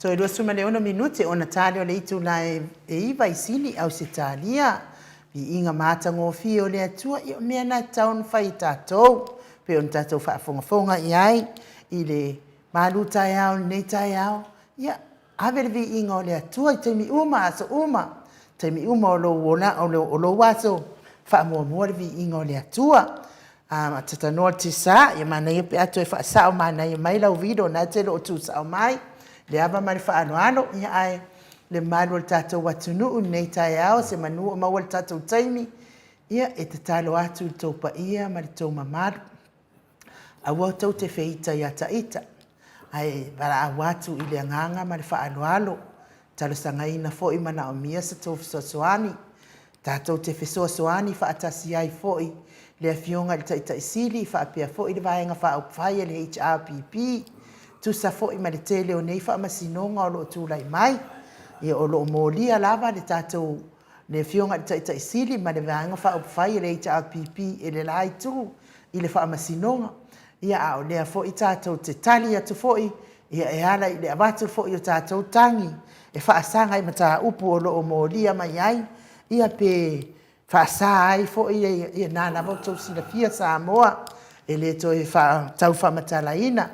Toi lo suma le ona minute ona tale o le itu na e iwa I sili au se talia. Pi inga mata ngofi o le atua I o mea na taun whai tātou. Pe on tātou whaafonga I ai. I le malu tai au, nei tai au. Ia, ave le vi inga o le atua I teimi uma aso uma. Teimi uma o lo wona o lo waso. Whaamua mua le vi inga o le atua. Tata noa te sa, ia mana ia pe ato e whaasao mana ia mai lau vido na te lo o tu sao mai. Le ava mani whaanoano, ia ai le malu o tātou watunuu nei tai au, se manu o maua le tātou taimi, ia e te talo atu I tau pa ia, ma le tau mamaru. A wau tau te whiita ia taita. Ai, wala a watu I le anganga ma le whaanoalo. Talo sangaina fo I mana o mia sa tau fisosoani. Tātou te fisosoani whaatasi ai fo I. Le fionga le taita isili, whaapea fo I le vaenga whaupwhaia le HRPP. Tu sa fo I ma le tele o nei whaamasinoga o loo tūlai mai. Ia o loo mōlia lava le tātou le fionga le taita isili ma le vaenga whaupwhaia le HRPP e le lai tu I le whaamasinoga. Ia a o lea fo I tātou te tali atu fo I. Ia e ala I le avatu fo I o tātou tangi. E whaasanga I mata upu o loo mōlia mai ai. Ia pe whaasa ai fo I nāna voto sila fia Samoa. E le to e tau whamatalaina.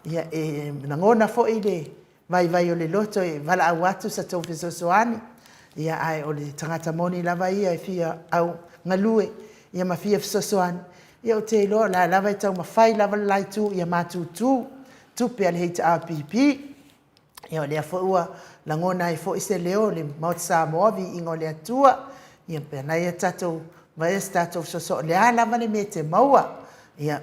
Ia e nangona fo I le vai o le loto e wala au atu sa tau fisosoani. Ia ai o le tangata moni lava ia e fia au ngalue. Ia ma fia fisosoani. Ia o te loa la lava I tau mawhai lava lai tu ia mātutu. Tupe al HRPP. Ia o lea fo ua langona e fo I se leo le maut Samoa vi ingo le atua. Ia pena ia tatou vai tatou fisoso le a lava le me te maua. Ia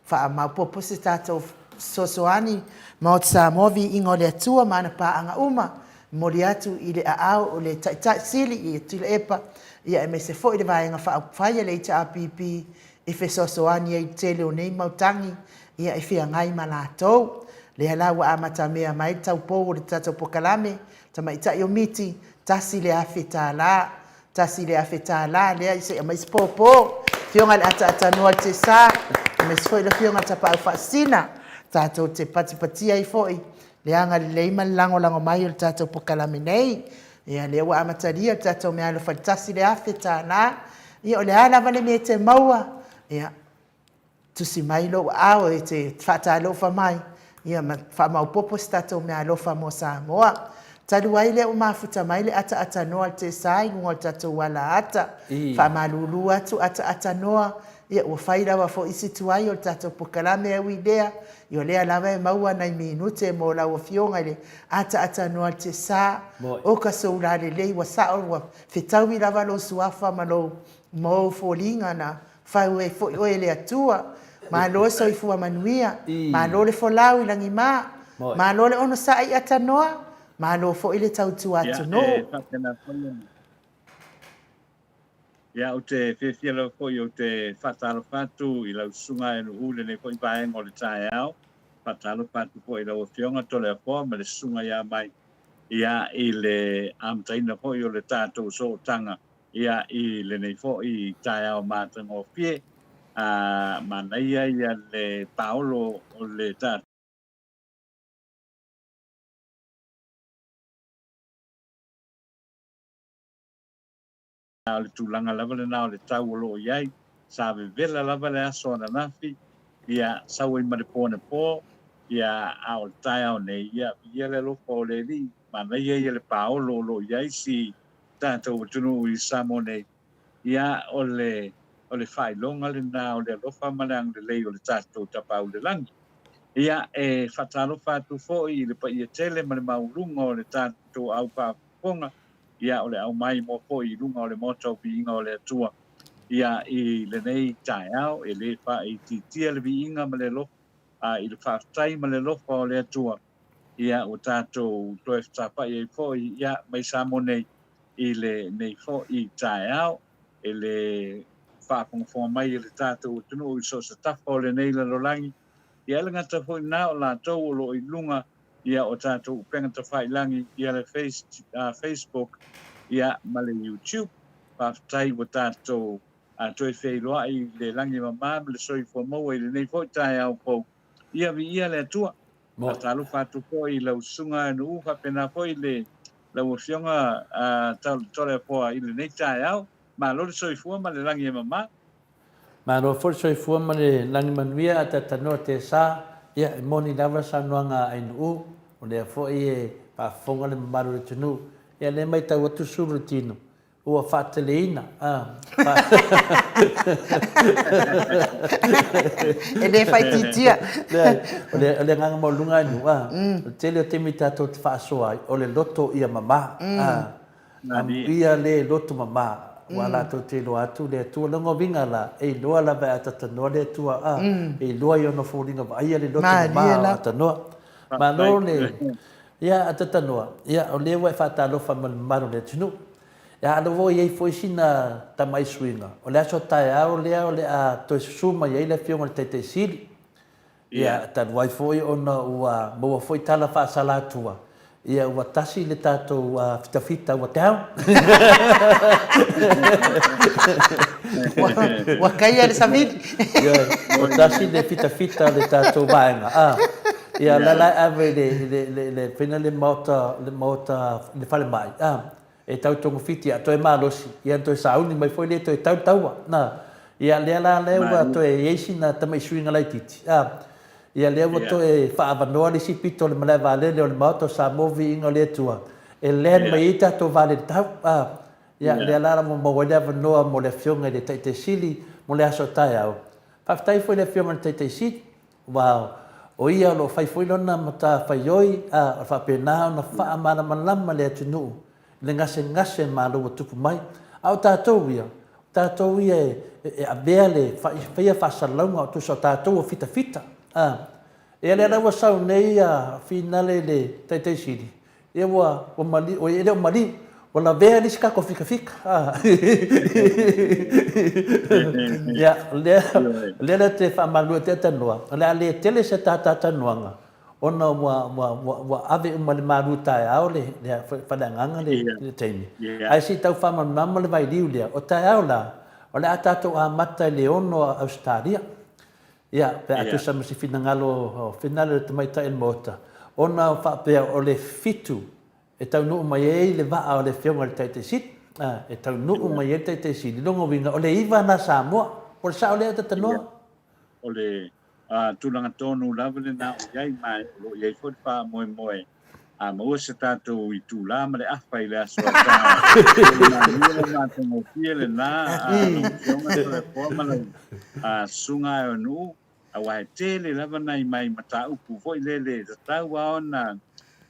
wha maupopo se tatou sosoani maut Samoa vi ingo le atua mana paanga uma. Mori atu I le aau o le taitai sili I tila epa. Ia e me se fo I le vaenga whaia le HRPP I fisosoani I tele o nei mautangi. Ia e fia ngai malatou. Le halawa amata mea mai tau pou le tatou pokalame. Tama itai o miti tasi le awhita la. Tasi le awhita la. Lea I se a mais popo. Fionga le ata noa te sa. Me se foi le fionga tapa au whaasina. Tātou te patipatia I foi. Le anga le leima lango mai o le tātou pokalame nei. Ia le wa amataria tātou mea lo tasi le awhita la. Ia o le alawa le me te maua. Ia tusi mai lo ao e te whata alofa mai. Ia whamau popo si tātou mea alofa mo Samoa. Talu ai le o mafuta mai le ata noa te sai ngol tātou wala ata. Whamalulu atu ata noa. Ia ua whaira wa fo isi tuai o tātou pokalame au idea. Ia lea lawa e maua nei minute mo lau a fionga le ata noa te sa. O ka soura le lei wa sao wa whetau I lawa lo suafa ma lo mo folinga na whau e fo oe le atua. Ma lo so I fua manuia. Ma lo le folau I langi mā. Ma lo le ono sa I ata noa. Ma lo fo I le tautu atu no. Ia o te whiawhia fo I o te whatalo whatu I lau sunga e no ule ne fo I vaenga o le tae au. Whatalo whatu fo I lau whionga tole a fo ma le sunga ia mai. Ia I le amtaina fo I o le tātou so tanga. Ia I le nei fo I tae au mātanga o fie. Manaia ia le Paolo o le tātou. Le tūlanga lava le nao le tau o loo iai, sa vela lava le aso ana nafi, ia sau I mare pōne pō, ia ao le tai au nei, ia le loko o le li, mana ia le Paolo o loo iai si tātou tunu I Samoa nei, ia o le whailonga le nao le alofa manang le lei o le tātou tapau le langi. Ia e whatalo whatu fo I le pa ia tele ma le maurunga o le tātou au pāponga, ia o le au mai mo fo I lunga o le moto viinga o le atua. Ia I le nei tae au, e le wha I titia le viinga ma le lo, I le whaatai ma le lofa o le atua. Ia o tātou toe whtapa I fo I, ia mai Samoa nei, I le nei fo I tae au, e le whaaponga mai le tātou tunu I so sa tafa o le nei la rolangi. Ia le ngata fo I nao la tau o lo I lunga, ia o tātou penga ta whailangi, ia le Facebook, ia ma le YouTube, whaatai o tātou toi wheiloa I le langi mamā, le soi fo maua I le nei fo I tae au pou. Ia vi ia le atua, Talo fatu po I lau sunga nu hapena po I le lau fionga tole po I le nei tai au ma lo le soifua ma le langi e mama. Ma ro for soifua ma le langi manuia a tatanoa te sa ia e moni lava sa noanga ai nu o le fo I whaafonga le mamaru le tunu ia le mai tau atu suru tino ua whaateleina E le whai titia. o le nganga mo lunga ai nu o tele o temi tatou te whaasoa ai o le loto ia mama ia le loto mama wa la to te lo atu le tu longo vinga la e loa la ba tata no le tu e loa yo no folinga ba ia le loto ma tata no ma no le ia tata no ia o le wa fa ta lo fa ma le tunu ia lo vo ye foi sina ta mai swinga o le so ta o le a to suma ia le fionga te te sil ia ta wai foi ona ua mo foi tala fa sala tua ia ua tasi le tatou fitafita ua tau. Ua kaia le samini. Ua tasi le fitafita le tatou vaenga. Ia lala ave le pena le mauta le fale mai. E tau tongo fiti a toi malosi. Ia toi sauni mai foi le toi tau taua. Ia lea la ua toi eisi na tamai suinga lai titi. Ia lea ua toe whaavanoa le sipito le malai vale le o le mauto Samoa inga le tua. E lea mai i tatou vale tau. Ia lea lara mo mawale avanoa mo le fionga le taite sili mo le aso tai au. Whaftai foi le fionga le taite sili. Wow. O ia lo fai foi lona mata faioi o whapena o na whaamana malama le atunu. Le ngase malo o tupu mai. Au tātou ia. Tātou ia e abea le whaia whasalaunga o tuso tātou o fita. E le rawa sau nei a finale le taitei siri. E wa o mali o ele o mali o la vea ni ska ko fika. Ya le te fa malu te tanua. Le tele se tata tanuanga. Ona wa ave o mali malu tai au le fa nganga le temi. Ai si tau fa mama le vai liu le o tai au la. O le atato a mata le ono Australia. Ia, pe atu sa masi finangalo, finale te mai tae mota. Ona whapea o le fitu, e tau nuu mai e le waa o le whionga le taite sit. E tau nuu mai e taite sit. Longo winga, o le iwa na Samoa. O le sa o le ata tanoa. O le tulanga tonu lavele na o iai mai, o iai fwoi wha moe. Maua se tātou I tūlā ma le awhai le aso a tā. Nila mā tongo pia le nā, whionga te le pōma le sunga e o nuu, a wahe tele lava nei mai mata upu foi le tau aona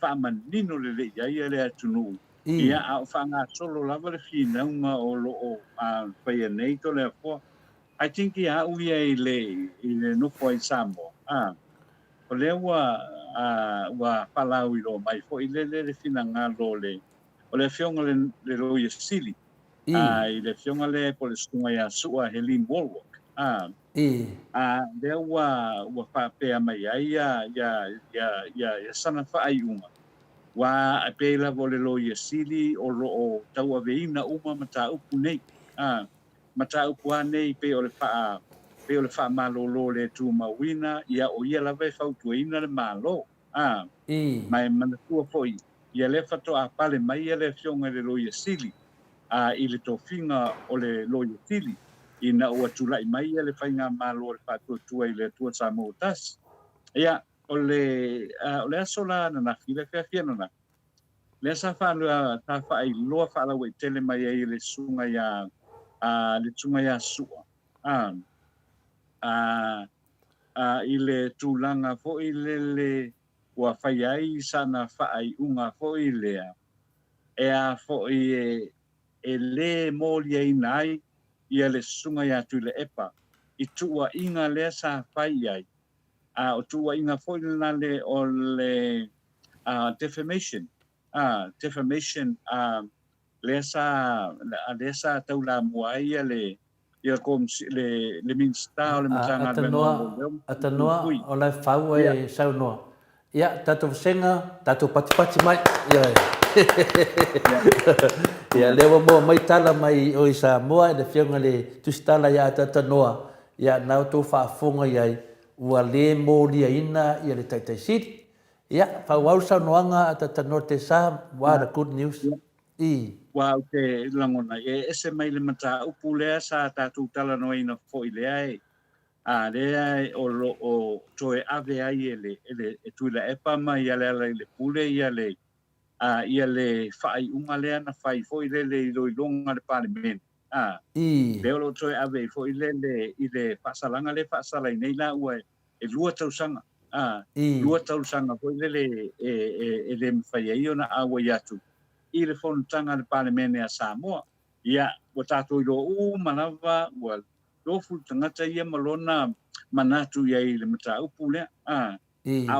whaamanino le iai le atunu. Ia au whanga solo lava le whinaunga o loo whaia nei to le apoa. I think ia ui ai le nufo I Samoa. O le ua palau I lo mai foi le whinanga lo le. O le whionga le lo ia sili. I le whionga le po le stunga ia sua Helene Walwork. Lea ua whapea mai ai ia sana whaaiunga. Wa apea lava o le lo ia sili o loo tau aveina uma mata upu nei. Mata upu a nei pe o le wha malolo le tu mawina ia o ia lava e whautuaina le malo. Mai manatua foi. Ia le whato a pale mai ia le whionga le lo ia sili. I le tofinga o le lo ia sili. Ina ua tulai mai le whainga malo le whatuatua I le tua Samoa tas. Ia, o le aso la na while whia na. Le asa whanua ta whai loa whaalawa I tele mai ai le sunga ia sua. I le tūlanga fo I le ua whai ai sana whai unga fo I lea. Ea fo I le mōli ai nai ia le sunga ia tu le epa. I tua inga lea sa whai ai. O tua inga fo I le o le defamation. Defamation lea sa tau la mua ia le le minsta o le matanga Atanoa o lai whau e sau noa. Ia, tatou senga, tatou pati mai. Ia, lewa mua mai tala mai o I Samoa, le whionga le tustala ia tatanoa. Ia, nau tō whaafonga iai, ua le mōlia ina ia le taitai siri. Ia, whauau sa noanga at tatanote sa, what a good news. I. Wa te langona ese mai le mata upu lea sa tātou tala no ina fo i lea a lea o lo o toe ave ai e tuila e pa mai ia le pule ia le whai unga lea na whai fo i le longa le parliament le o lo toe ave fo i le whaasalanga le whaasalai nei la ua e lua tausanga lua tausanga fo i le mwhai ai ona awa iatu i le fonutanga le palemene a Samoa ia o tātou i lo manawa ua lofu tangata ia malona manatu ia i le mata upu lea a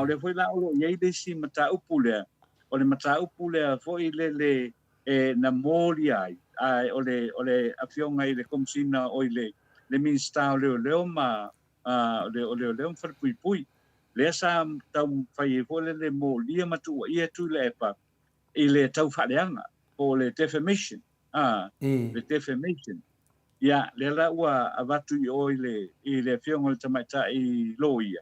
o le foi la o ia i le si mata upu lea o le mata upu lea foi le na mori ai o le afionga i le komsina o i le minsta o leo ma o leo whare pui lea sa tau whai e foi le molia matua ia tu le epa i le tau whareanga o le defamation. Le defamation. Ia, le la ua avatu i o i le fionga le tamaita i loia.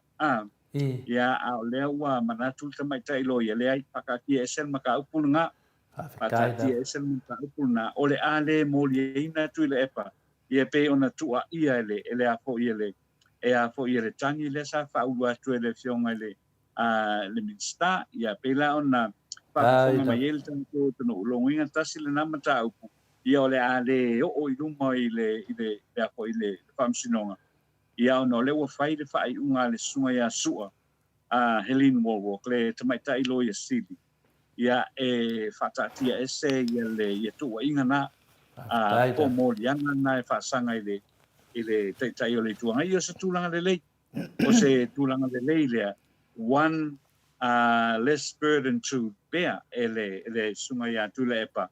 Ia, au le ua manatu le tamaita i loia. Le ai pakakia esel maka upul nga. Pakakia esel maka upul nga. O le ale mo le ina tu le epa. Ia pe ona tua ia ele a fo ia le. E a fo ia le tangi le sa fa ua tu le fionga le minsta. Ia pe la ona Pakufonga mai ele tanto tono longinga tasi le nama taupu ia ole ale o i luma i le apo i le famsinonga ia ono le ua fai le fai unga le sunga ia sua Helene Walwalk le tamaita i loia sili ia e whatatia ese ia le ia tua inga na po morianga na e whaasanga i le teitai o le tuanga ia se tūlanga le lei o se tūlanga le lei lea one less burden to bear ele sunga ia tula epa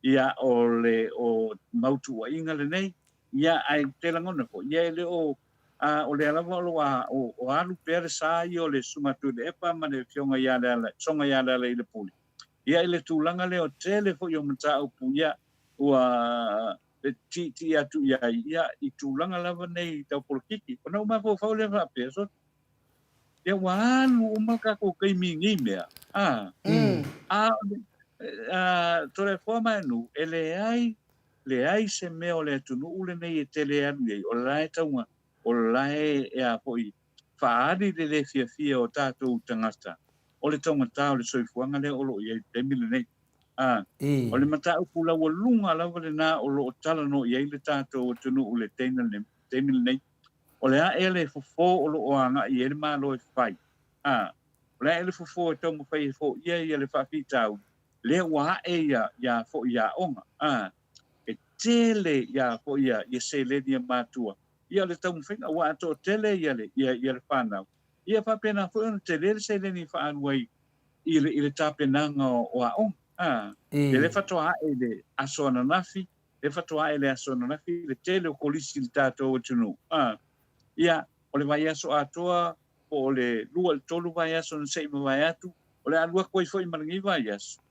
ia o mautu wa inga le nei ia ai te langona po ia ele o le alawa o alu pere sa o le sunga tula epa ma le fionga ia le songa ia le puli ia ele tulanga le o tele fo yo mata o puia ua ti atu ia i tulanga lava nei tau politiki ona uma fo fa le va peso ia walu uma ka ko kai mingi mea tore forma nu le ai se me o le tunu ule nei e tele anu o lai taunga o lai e a poi faadi le fia o tātou tangata o le taunga o le soifuanga le olo i te mile nei o le mata upula wa lunga lava le na o lo tala no i le tātou o tunu ule te mile nei o le a ele fofo o lo anga i ele malo e fai o le a ele fofo e tau mawhai fo ia le whawhitau le wa ia fo ia onga e tele ia fo ia se le dia matua ia le tau mawhai wa ato tele ia le whanau ia whapena fo ona tele se le ni whaanuai i le tapenanga o a onga le whatoa le asona nafi le whatoa le asona nafi le tele o kolisi le tātou o tunu ia o le vai aso atoa o le lua le tolu vai aso na sei vai atu o le alua koi foi marangi vai aso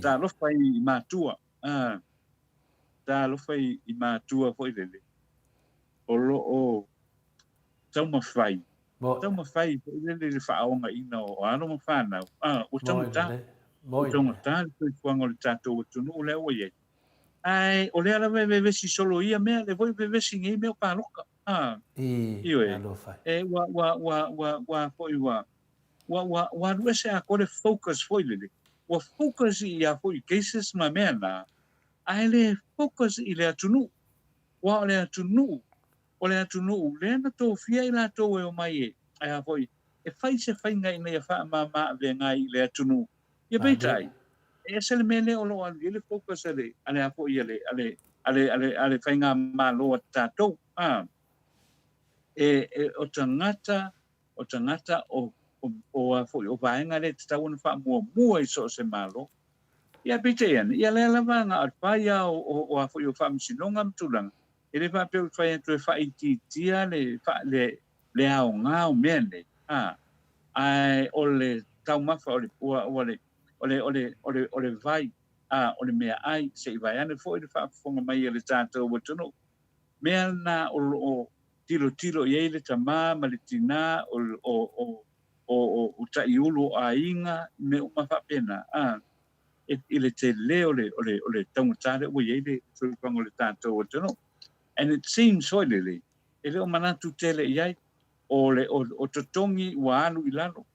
ta lo fai i matua ta lo fai i matua foi lele o lo o tau mawhai foi lele le whaonga ina o ano mawhanau o tangata le foi fuanga le tātou o tunu o le oa iei ai o le ala vevesi solo ia mea le voi vevesi ngai mea o paloka iwe wa foi wa luese a kore focus foi lele wa focus i a foi cases ma mea na ai le focus i le atunu wa le atunu le na to fia i la to o mai ai a foi e fai se fai ngai nei fa ma ve ngai le atunu ia beitai e se le mele o lo ali le focus ale a foi ale fai nga ma lo tatou o tangata o a foi o vaenga le tau na fa mua i so se malo ia bitean ia le lava nga alfaia o a foi o fa msinonga mtulang ele fa pe fai to fa ititia le ao nga o mene ai o le tau mafa o le vai o le mea ai se vai ane foi le fa fonga mai le tatou o tunu mea na o tilo i ele tama ma le tina o o ta iulu a inga me o mawhapena ile te leo le tangutare o yeile whuipango le tātou o tino. And it seems hoilele, ele o manatu tele iai, o totongi wa alu ilano.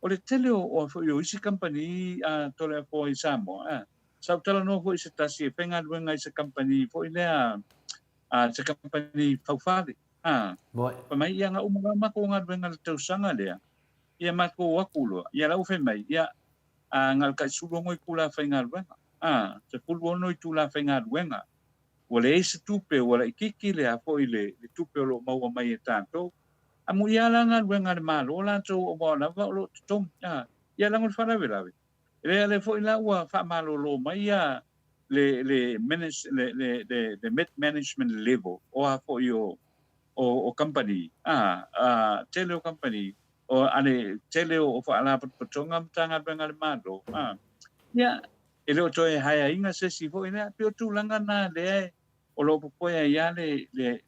O le tele o isi company tole po i Samoa. Sau tala no po isa tasi e penga luenga isa company po ilea sa company faufale. Pamai ia nga umaga mako nga luenga le tausanga lea. Ia mako wakulo. Ia lau mai ia ngal kai sulongo i kula whainga luenga. Se pulwono i tula whainga luenga. Wale eise tupe, wale ikiki lea po ile tupe o lo maua mai e tātou. Amu ia langa luenga le malo, o lantou o maua lava o lo tutong. Ia langa le whanawelawe. Lea le fo ila ua wha malo lo mai ia le management level o a fo i o company. Tele o company. O ane tele o wha ala patonga mtanga luenga le malo. Ia, ele o toe haya inga se si fo ina pio tu langa na le o lo popoia ia le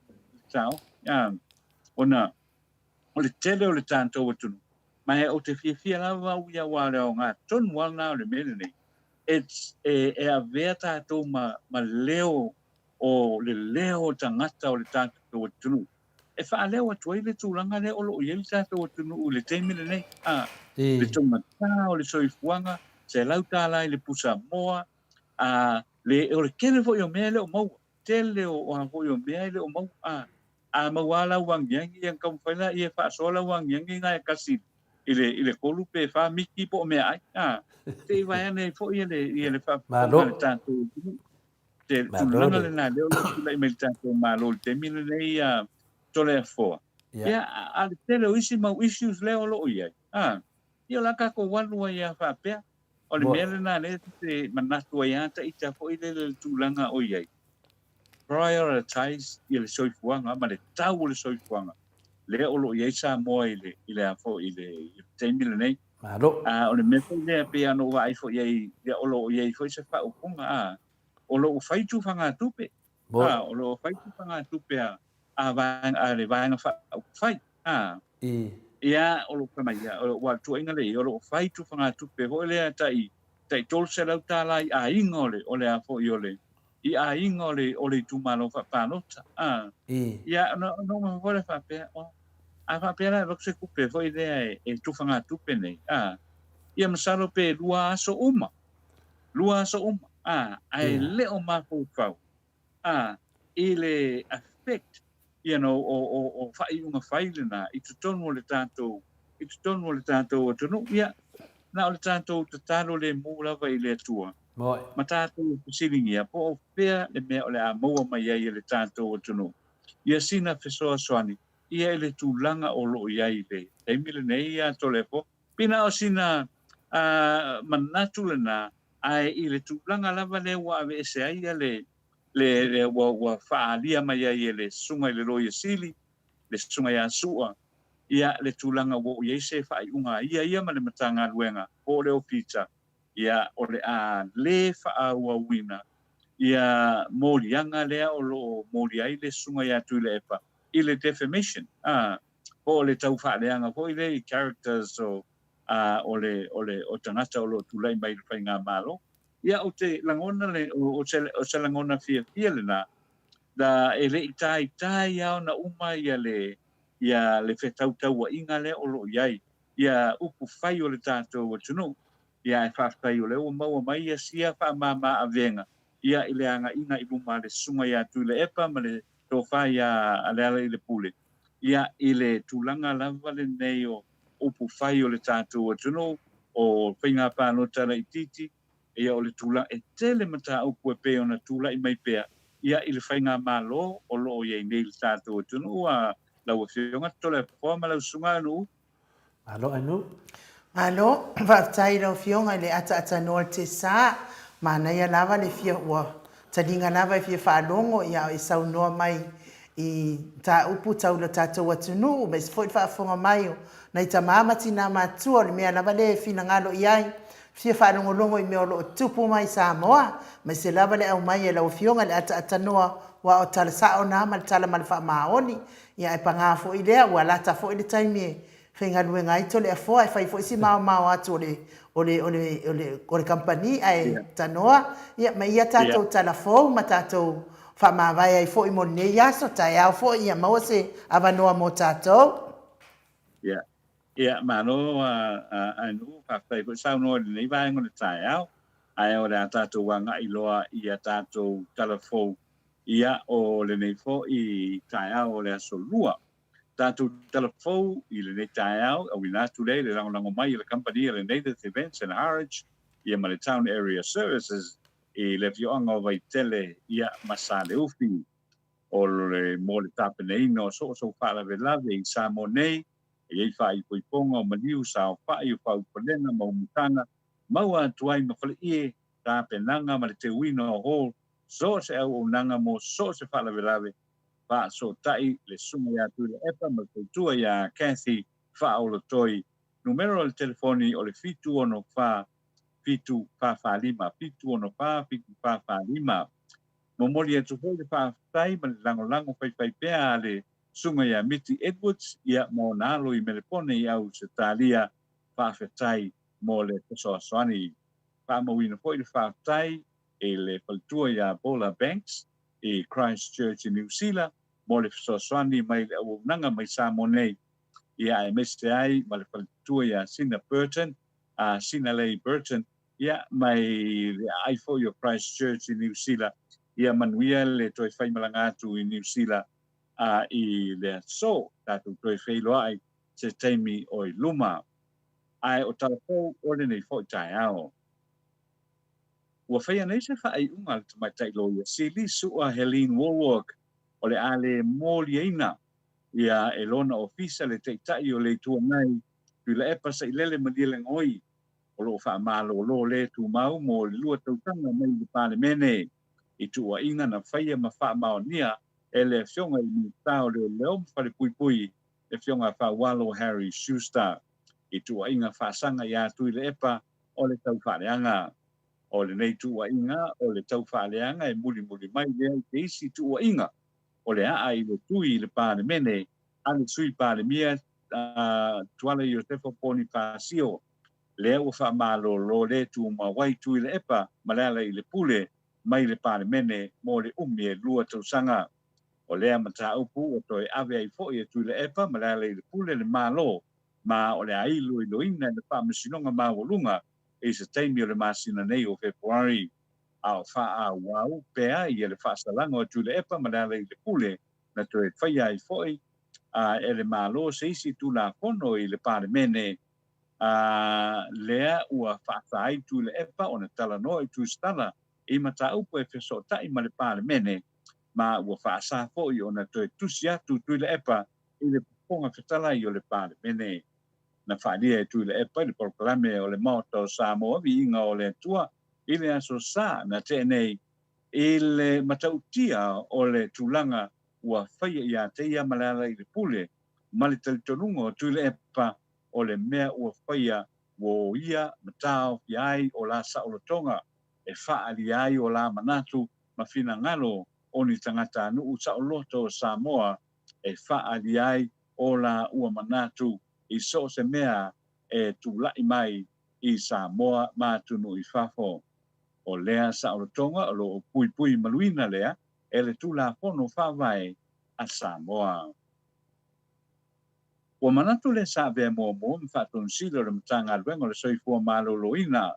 tau. Ona o le tele o le tanto o tunu. Ma o te fia lava uia wale o ngā tonu wala na o le mene nei. It's a vea tātou ma leo o le leo tangata o le tātou o tunu. E wha leo atua i le tūlanga le o lo i le tātou o tunu o le teimile nei. Le tongata o le soifuanga, se lau tāla i le pusa moa, le o le kene fo i o mea le o mau. Tele o fo i o mea i le o mau. Mawala wangiangi yang kau whaila i e whaasola wangiangi ngai kasi i le kolu pe wha miki po mea ai. Te iwai ane fo i le wha le tātou. Te tūlanga le nā leo le tula i me le tātou mālo le te mine nei tole a foa. Ia a le tele o isi mau issues leo lo o iai. Ia laka ko walua i a whaapea. O le mea le nā le te manatu ai ata i ta fo i le tūlanga o iai. Prioritize i le soifuanga, ma le tau le soifuanga. Le o lo iei Samoa i le afo i le teimile nei. O le mepo le pe ano wa i fo iei, o lo iei fo i se wha upunga. O lo whaitu whanga tupe. O lo whaitu whanga tupe a le vāinga whai. Ia o lo kama ia, o lo watu inga le, o lo whaitu whanga tupe. Ho le tai tolse lau tālai a inga o le afo i o le. I a inga o le tūmalo whapanota. Ia, no ma whore whapea. A whapea la wakse kupe, fo i lea e tūwhanga tupe nei. Ia masaro pe lua aso uma. Lua aso uma. Ai leo mako whau. I le affect, o whai unga whailena, i tutonu o le tātou, o tunu. Ia, na o le tātou tataro le mūlawa i le tua. Ma tātou silingia po o pea le mea o le a maua mai ai le tātou o tunu. Ia sina whesoa soani, ia le tūlanga o lo iai le. Teimile nei ia tole po. Pina o sina manatu le nā, ai i le tūlanga lava le wa ave ese ai le wa whaalia mai ai le sunga i le loia sili, le sunga ia sua. Ia le tūlanga wo iai se whai unga ia ma le matanga luenga, po le o pizza. Ia o le a le whaua wina. Ia mōlianga lea o lo mōliai le sunga ia tui le epa. I le defamation. Po le tau whaaleanga. Po i le characters o tangata o lo tūlai mai le whainga malo. Ia o te langona le, o se langona fia le na. Da e le itai au na uma ia le whetau wa inga le o lo iai. Ia upu whai o le tātou o tunu. Ia e whawhai o leo maua mai ia sia whaamama a venga. Ia i leanga inga i luma le sunga ia tui le epa ma le tōwha ia aleala i le pule. Ia i le tūlanga lava le nei o upu whai o le tātou o tunu o whainga pānota la i titi. Ia o le tūlanga e tele mata upu e peo na tūla i mai pea. Ia i le whainga malo o loo ia i nei le tātou o tunu a lau a whionga tole poa ma lau sunga anu. Alo anu. Alo, whaatai rau fionga le ata noa te sā, mana ia lava le fia ua, talinga lava i fia whaalongo ia e sau noa mai i tā upu tau la tātou atunu, me se fwoi whaafonga mai o, na i ta māmati nā mātua, le mea lava le fina ngalo iai, fia whaalongolongo i mea lo tupu mai Samoa, me se lava le au mai e lau fionga le ata noa wa o tala sao nā, ma le tala ma le wha maoni, ia e pangā fo i lea, ua lata fo i le taimi e, Whenga lue ngai tole a fo ai fai fo isi mau atu o le company ai tanoa. Ia ma ia tātou talafou ma tātou whamawai ai fo i mo nei aso tai au fo ia maua se avanoa mo tātou. Ia mano anu whawhai ko sau no nei vai ngone tai au. Ai o rea tātou wanga i loa ia tātou talafou ia o le nei fo i tai au o le aso lua. Tātou talafou i le nei tai au a wina tulei le rango mai le company le Native Events and Harwich ia ma le Town Area Services i le fioanga o vai tele ia masale ufi o le mo le tapenei no so whala velave i Samoa nei e whai poiponga o maniu sa o whai o whau panena ma umutana maua tuai ma whale ie tā penanga ma le te wina o hall so se au o nanga mo so se whala velave pa so tai le sunga ya tu le epa ma te tua ya Kathy wha o le toi numero le telefoni o le fitu ono wha fitu wha lima fitu ono wha fitu wha lima momoli e tu le wha tai ma le lango whai pea le sunga ya Mitty Edwards ia mo nalo i melepone i au se talia whawhetai mo le pesoasoani. Whamawina po i le whawhetai e le paltua ia Bola Banks i Christchurch i New Zealand mo le pesoasoani mai le au nanga mai Samoa nei ia e meste ai ma le paltua ia Sina Burton Sina Lei Burton ia mai le aifo i Christchurch i New Zealand ia manuia le toi whaimalanga atu i New Zealand i le so tātou toi whailoa ai se teimi o i luma. Ai o talafou o le nei fo i tai ao. Ua whaia nei se whaai unga le tamai tailo ia sili sua Helene Warwick o le ale mōliaina ia e lona ofisa le teitai o le tua ngai tu le epa sa i lele madia ngoi o lo wha malo lo le tu mau mo le lua tautanga mai le pāle mene i tua inga na whaia ma wha maonia e le fionga i mi tau le leo whare pui le fionga wha walo Harry Schuster i tua inga whaasanga i atu i le epa o le tau whareanga o le nei tua inga o le tau whareanga e muli mai lea i te isi tua inga o le aa i le tui i le pāle mene ane sui pāle mia tuala i o tefo poni pāsio lea ua wha malo lo le tu ma wai tui le epa malala i le pule mai le pāle mene mo le umi e lua tausanga o lea mata upu o toi ave ai fo i tu le epa malala i le pule le malo ma o le ailu i loina le pa masinonga ma volunga e se taimi o le masina nei o Februari a fa a wau pea i le fa salanga o tu le epa malala i le pule na toi fai ai fo i e le malo se isi tu la kono i le pale mene lea ua fa ai tu le epa o na tala no i tu stala i mata upu e feso tai ma le pale mene ma ua whaasa fo i o na toi tusia tu le epa i le ponga whetala i o le pāle mene na whaania e tu le epa i le proklame o le maoto Samoa vi inga o le tua i le aso sa na tenei i le matautia o le tulanga ua whaia i a teia malala i le pule ma le talitonunga o tu le epa o le mea ua whaia wo ia matao fi ai o la saolotonga e whaali ai o la manatu ma fina ngalo o ni tangata nuu saoloto Samoa e whaali ai o la ua manatu i so se mea e tulai mai i Samoa ma tunu i whafo o lea saolotonga o lo pui maluina lea e le tula pono whawai a Samoa. Ua manatu le sa vea mo mwhatun silo le matanga luenga le soifua malo loina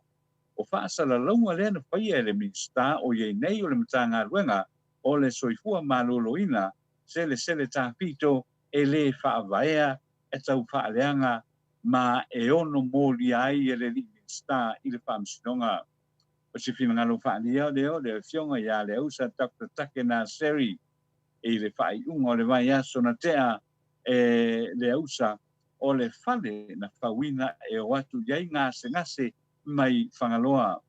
o whaasala launga lea na whaia le minsta o ye nei o le matanga luenga o le soifua malo loina sele tāpito e le whaavaea e tau whaaleanga ma e ono mōli ai e le minsta i le whaamsinonga. O si whina ngalo whaalia leo le fionga ia le usa Dr. Takena Seri i le whai unga o le vai aso na tea e le usa o le whale na whawina e o atu iai ngase mai whangaloa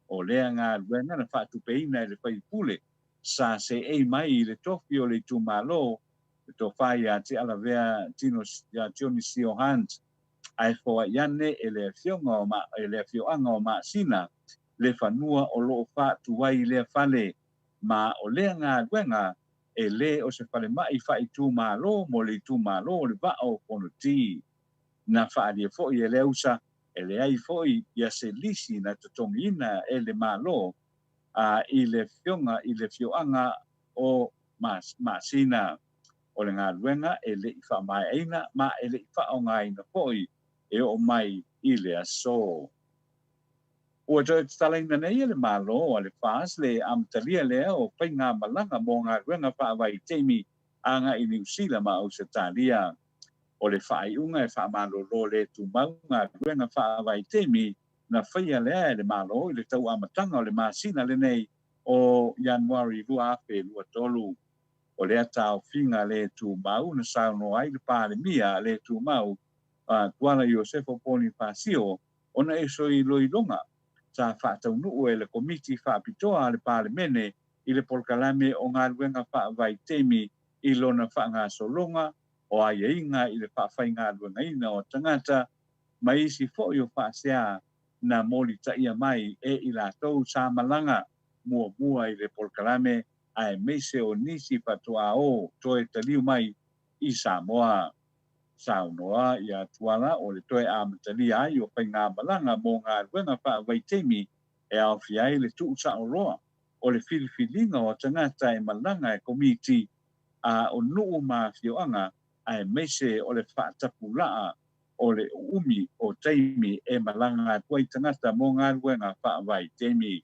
o lea ngā ruenga na whaatupeina e le whai pule sa se ei mai i le tofi o le tūmalo le to whai a te alavea tino ya Johnny Sio Hunt ai fōa iane e le fionga o ma e le fioanga o ma sina le whanua o loo whaatuwai le whale ma o lea ngā ruenga e le o se whale mai whai tūmalo mo le tūmalo le vao pono ti. na whaaria fo'i e le usa, e le ai fo'i ia se lisi na tatongina e le malo, i le fionga, i le fioanga o masina o le ngā luenga e le i wha mai eina, ma e le i wha o ngā ina fo'i e o mai i le aso. Ua toi talaina nei le malo a le whaas le amtalia lea o pai ngā malanga mō ngā luenga wha vai teimi a ngā i New Zealand ma au se talia. O le whaaiunga e wha malolo le tu mau ngā luenga wha vai teimi na whaia lea le malo i le tau amatanga o le masina le nei o Januari lua ape lua tolu. O lea tau whinga le tu mau na sauno ai le pāle mia le tu mau Kuala Iosefo Poni Pasio ona e soi loilonga sa whaatau nuu e le komiti whaapitoa le pāle mene i le polkalame o ngā luenga wha vai teimi i lona wha ngā solonga o ai inga i le whaafai ngā luenga ina o tangata mai isi fo i o whaasea na moli taia mai e i la tau sa malanga mua i le polkalame ai meise o nisi patua o toe taliu mai i Samoa. Saunoa ia tuala o le toe amatalia ai o pai ngā malanga mō ngā luenga wha vai teimi e au fiai le tuu sa o roa o le filifilinga o tangata e malanga e komiti o nuu ma fioanga ai meise o le whaatapulaa o le umi o teimi e malanga tuai tangata mō ngā luenga wha vai teimi.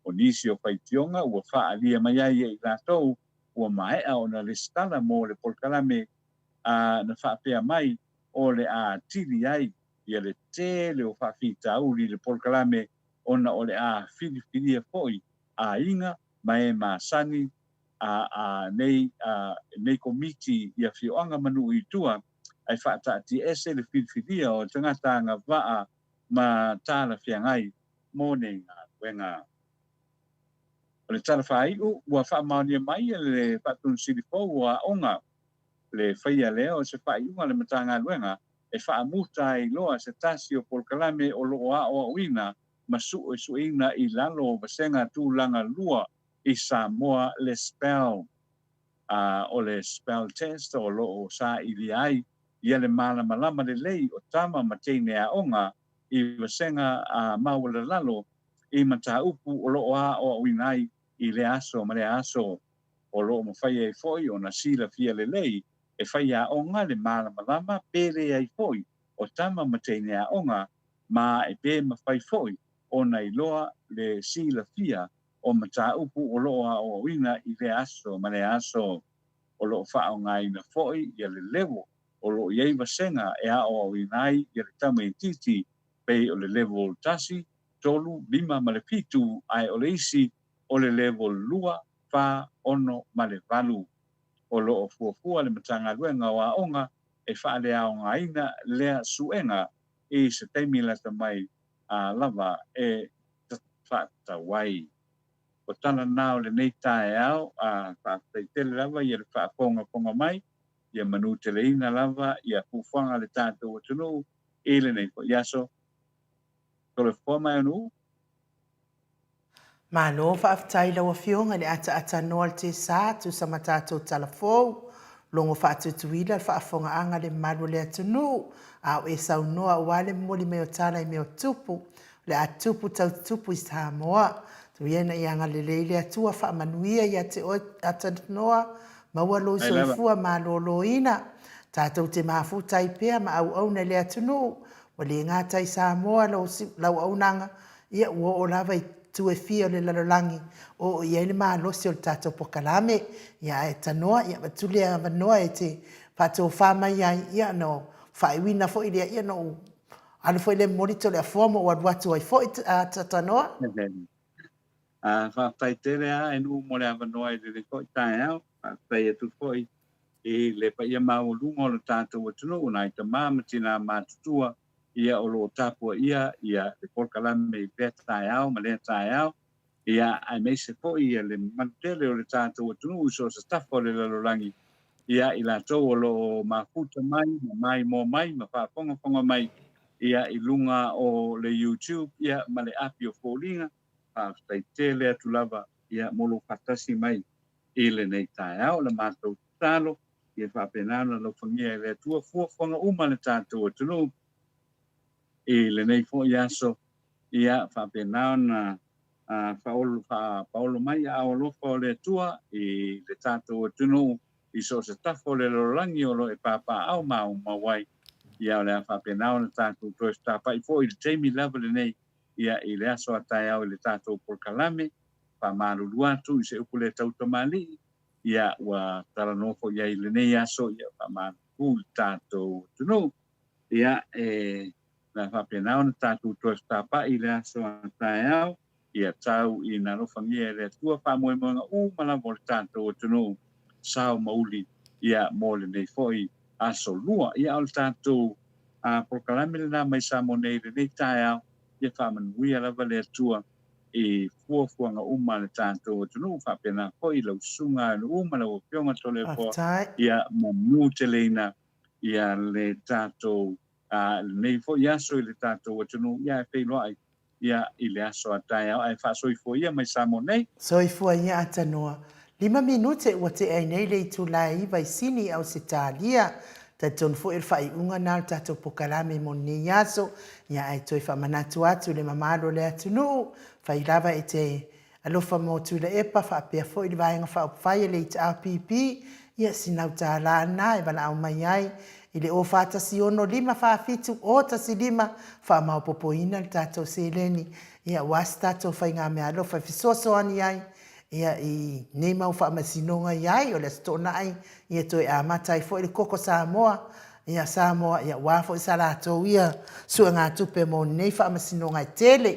O nisi o whaitionga ua whaalia mai ai e i rātou ua maea o na le stala mō le polkalame na whaapea mai o le a tili ai ia le tele o whaafita uri le polkalame ona o le a filifilia foi a inga mai masani nei komiti ia fioanga manu i tua ai whaatati ese le filifilia o tangata ngā waa ma tāla whiangai mō nei ngā wenga. O le tala whaiu ua whaamaunia mai le whaatun silifo ua onga le whaia lea o se whaiunga le matanga luenga e whaamuta i loa se tasi o polkalame o loo a o uina ma suina i lalo o vasenga tūlanga lua i Samoa le spell. O le spell test o loo sa i liai ia le malama le lei o tama mateine a onga i vasenga maua lalo i mata upu o loo a o uinai i le aso ma le aso o loo mawhaia i foi o na sila fia le lei e whaia onga le malama pere ai foi o tama mateine a onga ma e pe mawhai foi o na iloa le sila fia o mata upu o loa o wina i le aso ma le aso o loo wha o ngai na foi i le levo o loo iei vasenga e a o winai i le tama i titi pe o le level tasi tolu lima ma le pitu ai o le isi o le level lua wha ono ma le valu. O loo fuafua le matanga luenga o aonga e whaale aonga ina lea suenga i se teimi lata mai lava e whaatawai. O tana nao le nei tae au whaatele lava i le whaaponga mai i a manu teleina lava i a fuwhanga le tātou atunu i le nei po iaso. Tole fua mai anu? Mano whaafitai lawa fionga le ata noa te sā tu sa matatou talafou. Longo whaatutuila whaafonga anga le malu le atunu. Au e sau noa wale moli meo tala i meo tupu. Le atupu tau tupu i Samoa. Tu iena i anga le leile atua whaamanuia i ate ata noa. Maua lo soifua ma lo ina. Tātou te mafuta i pea ma au na le atunu. Wale ngātai Samoa lau au nanga. Ia ua o lava i tu e fia le lalolangi o ia le malosi o le tātou pokalame ia e tanoa ia matule a vanoa e te patou whama ia no whaiwina fo ilia ia no anu fo ile morito le afuamo o aduatu ai fo i tanoa. Whaatai tere a enu mo le avanoa i le fo i tae au whaatai atu fo i le pa ia maulunga o le tātou atunu unai ta māmatina mātutua ia o lo tapua ia le polkalame i pea tae au, ma lea tae au, ia ai meise po ia le mantele o le tātou atunu so sa tafa o le lalolangi, ia i lātou o lo mafuta mai, ma whaaponga mai, ia i lunga o le YouTube, ia ma le api o fōlinga, whaatai tele atu lava, ia molo whatasi mai i le nei tae au, le mātou talo, ia whaapenana lo whangia i le atua fuafonga uma le tātou atunu, e le nei fo ia so ia whapenao na whaolo mai a o lofo le tua i le tātou tunu i so se tafo le lorangi o lo e papa au mau mawai ia o le a whapenao na tātou toi stapa i fo i le teimi lava le nei ia i le aso atai au i le tātou porkalame pa maruru atu i se uku le tautamali ia ua taranofo ia i le nei aso ia pa maruru tātou tunu ia na whapenao na tātou toi stapa i le aso atai au ia tau i na rofangia le tua whamoe mga malamo le tātou tunu sao mauli ia mo le nei foi aso lua ia o le tātou prokalame le nā mai sa mo nei le nei tai au ia whamanuia lava le tua i fuafuanga le tātou tunu whapena foi lau sunga le lau pionga tole po ia mo mu te leina ia le tātou nei foi aso i le tātou tunu ia e peiloai ia i le aso atai au ai whasoifo ia mai sa mo nei. Soifua ia atanoa. 5 minute ua te ai nei le itu lai vai sini au se tālia. Ta tonu fo il fai unga nal tato pokalame mo ne yaso. Ia ai toi wha manatu atu le mamaro le atunu. Fai lava e te alofa mo tu le epa wha apea fo ili vaenga wha upwhai le ita HRP. Ia sinau tā la ana e wala au mai ai. I le o whātasi ono 5 whaafitu o tasi 5 wha maupopoina le tātou seleni. Ia wasi tātou whai ngā mea alofa fisoso ani ai. Ia i nei mau whamasinonga iai o le stona ai. Ia toi a matai fo ili koko Samoa. Ia Samoa ia wafo i salato ia. Sua ngā tupe mo nei whamasinonga i tele.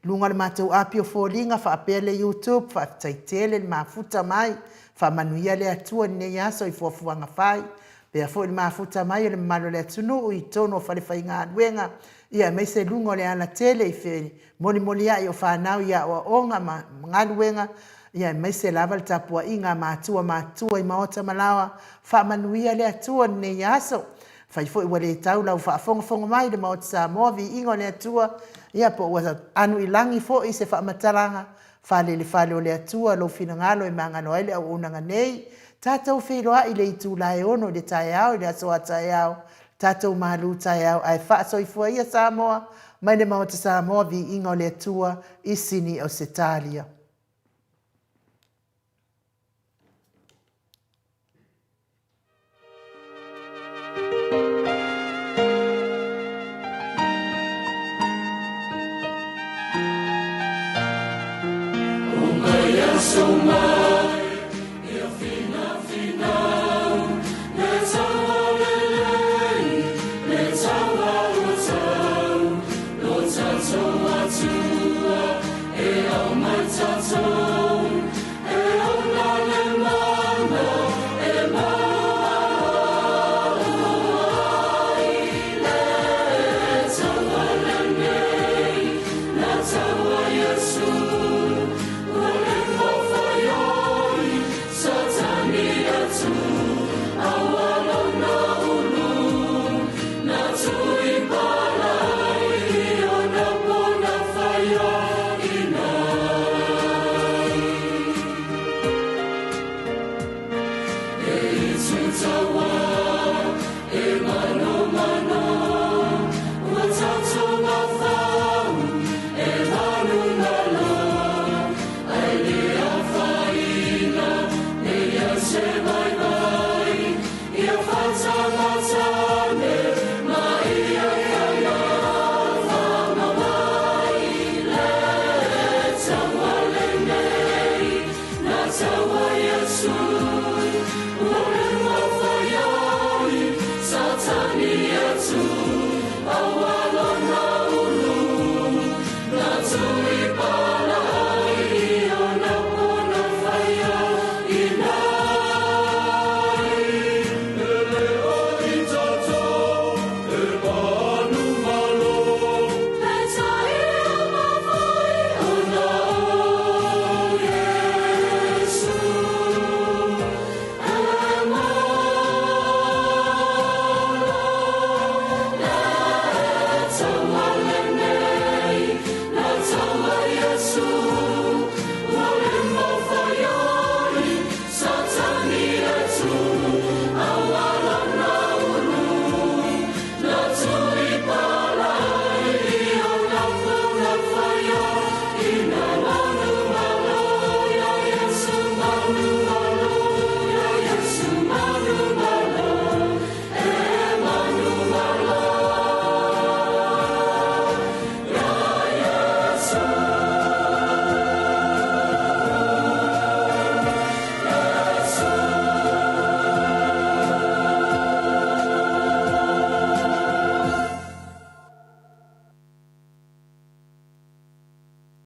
Lunga le mātou apio fōringa whaapea le YouTube. Whaafitai tele le mafuta mai. Whamanuia le atua nei aso i fuafuanga whai. Pea fo i mafuta mai o le mamalo le atunu i tono o whalewhai ngā aduenga. Ia mai se lungo le ana tele i whiri. Moli ai o whanau ia o onga ngā aduenga. Ia mai se lava le tapua i ngā mātua i maota malawa. Whamanuia le atua nei aso. Whai fo i wale tau lau whaafonga mai le maota Samoa vi ingo le atua. Ia po ua anu i langi fo i se whaamataranga. Whale o le atua lo fina ngalo i mangano ai le au unanga nei. Tātou whiroa i le itu lai ono le tai au, i le asoa tai au. Tātou malu tai au, ai whaasoifua ia Samoa. Mai le maota Samoa vi ingo le atua i sini o se talia. So much.